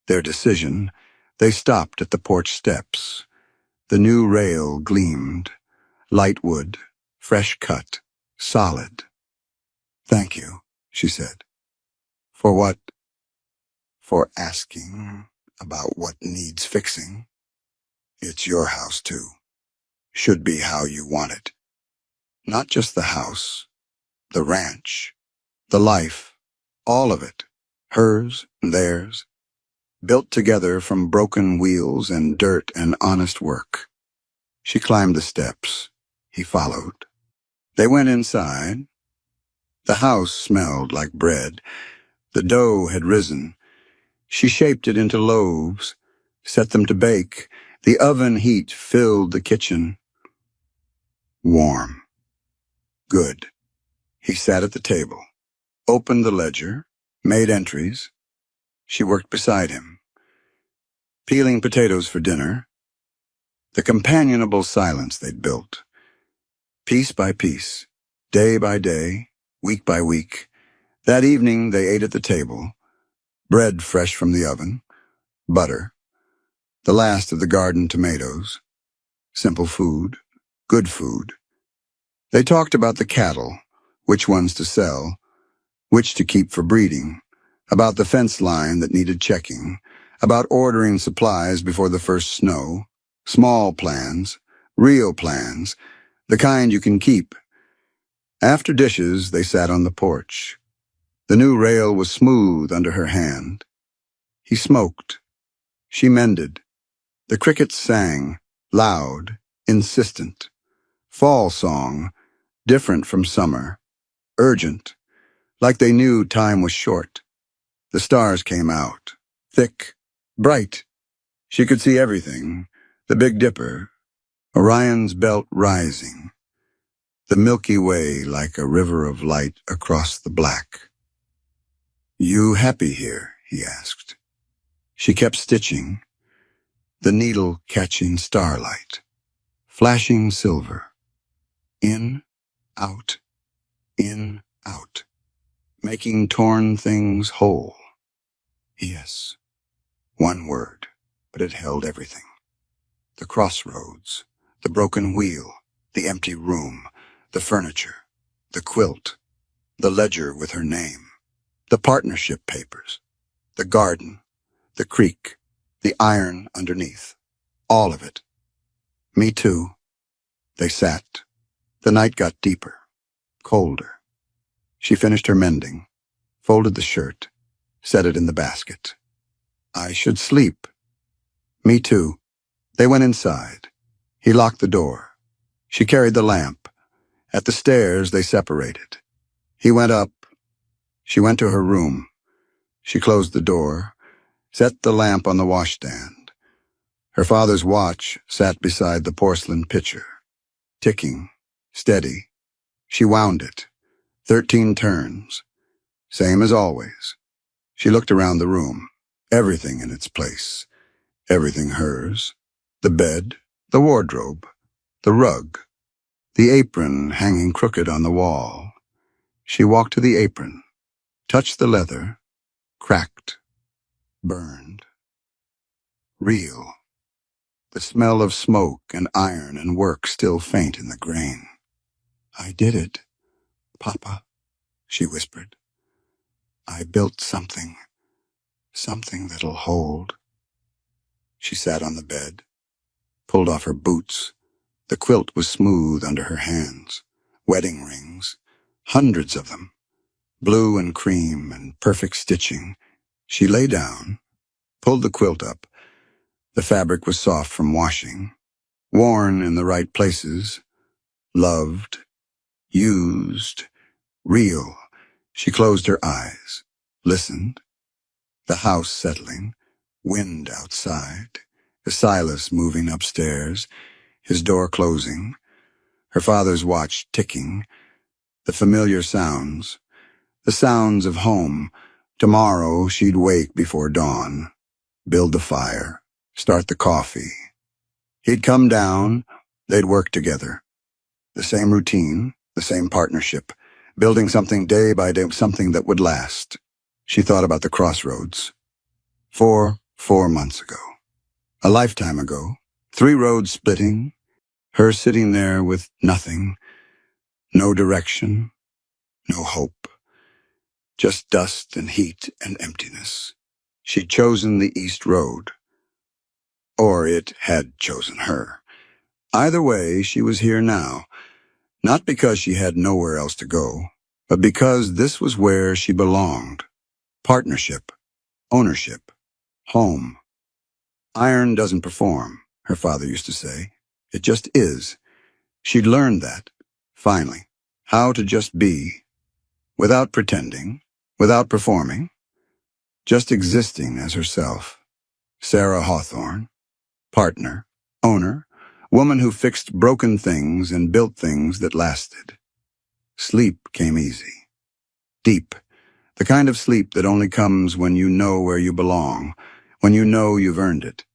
S1: their decision. They stopped at the porch steps. The new rail gleamed, light wood, fresh cut, solid. Thank you, she said. For what? For asking about what needs fixing. It's your house, too. Should be how you want it. Not just the house, the ranch, the life, all of it. Hers and theirs. built together from broken wheels and dirt and honest work. She climbed the steps. He followed. They went inside. The house smelled like bread. The dough had risen. She shaped it into loaves, set them to bake. The oven heat filled the kitchen. Warm. Good. He sat at the table, opened the ledger, made entries. She worked beside him, peeling potatoes for dinner. The companionable silence they'd built. Piece by piece, day by day, week by week. That evening they ate at the table, bread fresh from the oven, butter, the last of the garden tomatoes. Simple food, good food. They talked about the cattle, which ones to sell, which to keep for breeding, about the fence line that needed checking, about ordering supplies before the first snow, small plans, real plans, the kind you can keep. After dishes, they sat on the porch. The new rail was smooth under her hand. He smoked. She mended. The crickets sang, loud, insistent. Fall song, different from summer, urgent, like they knew time was short. The stars came out, thick, bright. She could see everything, the Big Dipper, Orion's belt rising, the Milky Way like a river of light across the black. "You happy here?" he asked. She kept stitching, the needle catching starlight, flashing silver. In, out, making torn things whole. Yes, one word, but it held everything. The crossroads, the broken wheel, the empty room, the furniture, the quilt, the ledger with her name, the partnership papers, the garden, the creek, the iron underneath, all of it. Me too. They sat. The night got deeper, colder. She finished her mending, folded the shirt, set it in the basket. I should sleep. Me too. They went inside. He locked the door. She carried the lamp. At the stairs, they separated. He went up. She went to her room. She closed the door, set the lamp on the washstand. Her father's watch sat beside the porcelain pitcher, ticking, steady. She wound it. 13 turns. Same as always. She looked around the room. Everything in its place. Everything hers. The bed, the wardrobe, the rug, the apron hanging crooked on the wall. She walked to the apron, touched the leather, cracked, burned. Real. The smell of smoke and iron and work still faint in the grain. I did it, Papa, she whispered. I built something that'll hold. She sat on the bed, pulled off her boots. The quilt was smooth under her hands. Wedding rings, hundreds of them, blue and cream and perfect stitching. She lay down, pulled the quilt up. The fabric was soft from washing, worn in the right places, loved, used, real. She closed her eyes, listened. The house settling, wind outside, Silas moving upstairs, his door closing, her father's watch ticking, the familiar sounds, the sounds of home. Tomorrow she'd wake before dawn, build the fire, start the coffee. He'd come down, they'd work together. The same routine, the same partnership, building something day by day, something that would last. She thought about the crossroads. 4 months ago. A lifetime ago. 3 roads splitting. Her sitting there with nothing. No direction. No hope. Just dust and heat and emptiness. She'd chosen the East Road. Or it had chosen her. Either way, she was here now. Not because she had nowhere else to go, but because this was where she belonged. Partnership. Ownership. Home. Iron doesn't perform, her father used to say. It just is. She'd learned that, finally, how to just be, without pretending, without performing, just existing as herself. Sarah Hawthorne, partner, owner, woman who fixed broken things and built things that lasted. Sleep came easy. Deep. The kind of sleep that only comes when you know where you belong, when you know you've earned it,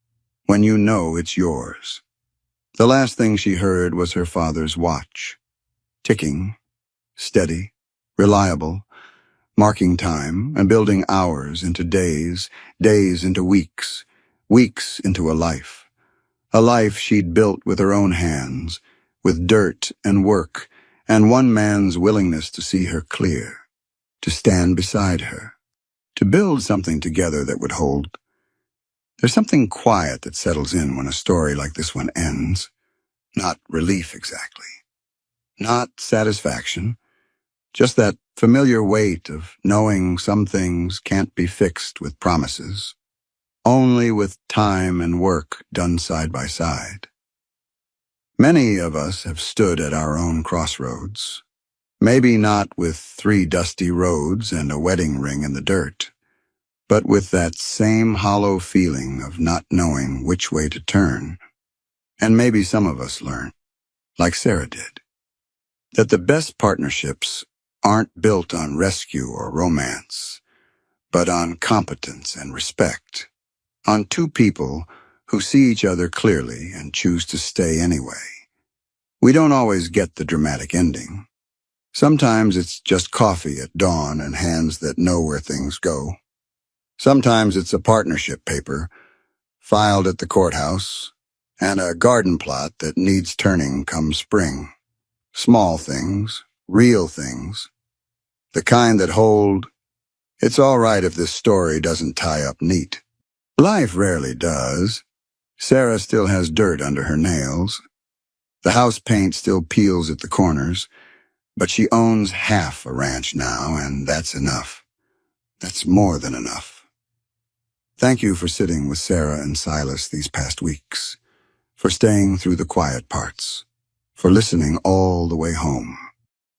S1: when you know it's yours. The last thing she heard was her father's watch. Ticking, steady, reliable, marking time and building hours into days, days into weeks, weeks into a life she'd built with her own hands, with dirt and work, and one man's willingness to see her clear, to stand beside her, to build something together that would hold. There's something quiet that settles in when a story like this one ends. Not relief exactly, not satisfaction, just that familiar weight of knowing some things can't be fixed with promises, only with time and work done side by side. Many of us have stood at our own crossroads, maybe not with 3 dusty roads and a wedding ring in the dirt, but with that same hollow feeling of not knowing which way to turn. And maybe some of us learn, like Sarah did, that the best partnerships aren't built on rescue or romance, but on competence and respect, on 2 people who see each other clearly and choose to stay anyway. We don't always get the dramatic ending. Sometimes it's just coffee at dawn and hands that know where things go. Sometimes it's a partnership paper, filed at the courthouse, and a garden plot that needs turning come spring. Small things, real things, the kind that hold, it's all right if this story doesn't tie up neat. Life rarely does. Sarah still has dirt under her nails. The house paint still peels at the corners, but she owns half a ranch now, and that's enough. That's more than enough. Thank you for sitting with Sarah and Silas these past weeks, for staying through the quiet parts, for listening all the way home.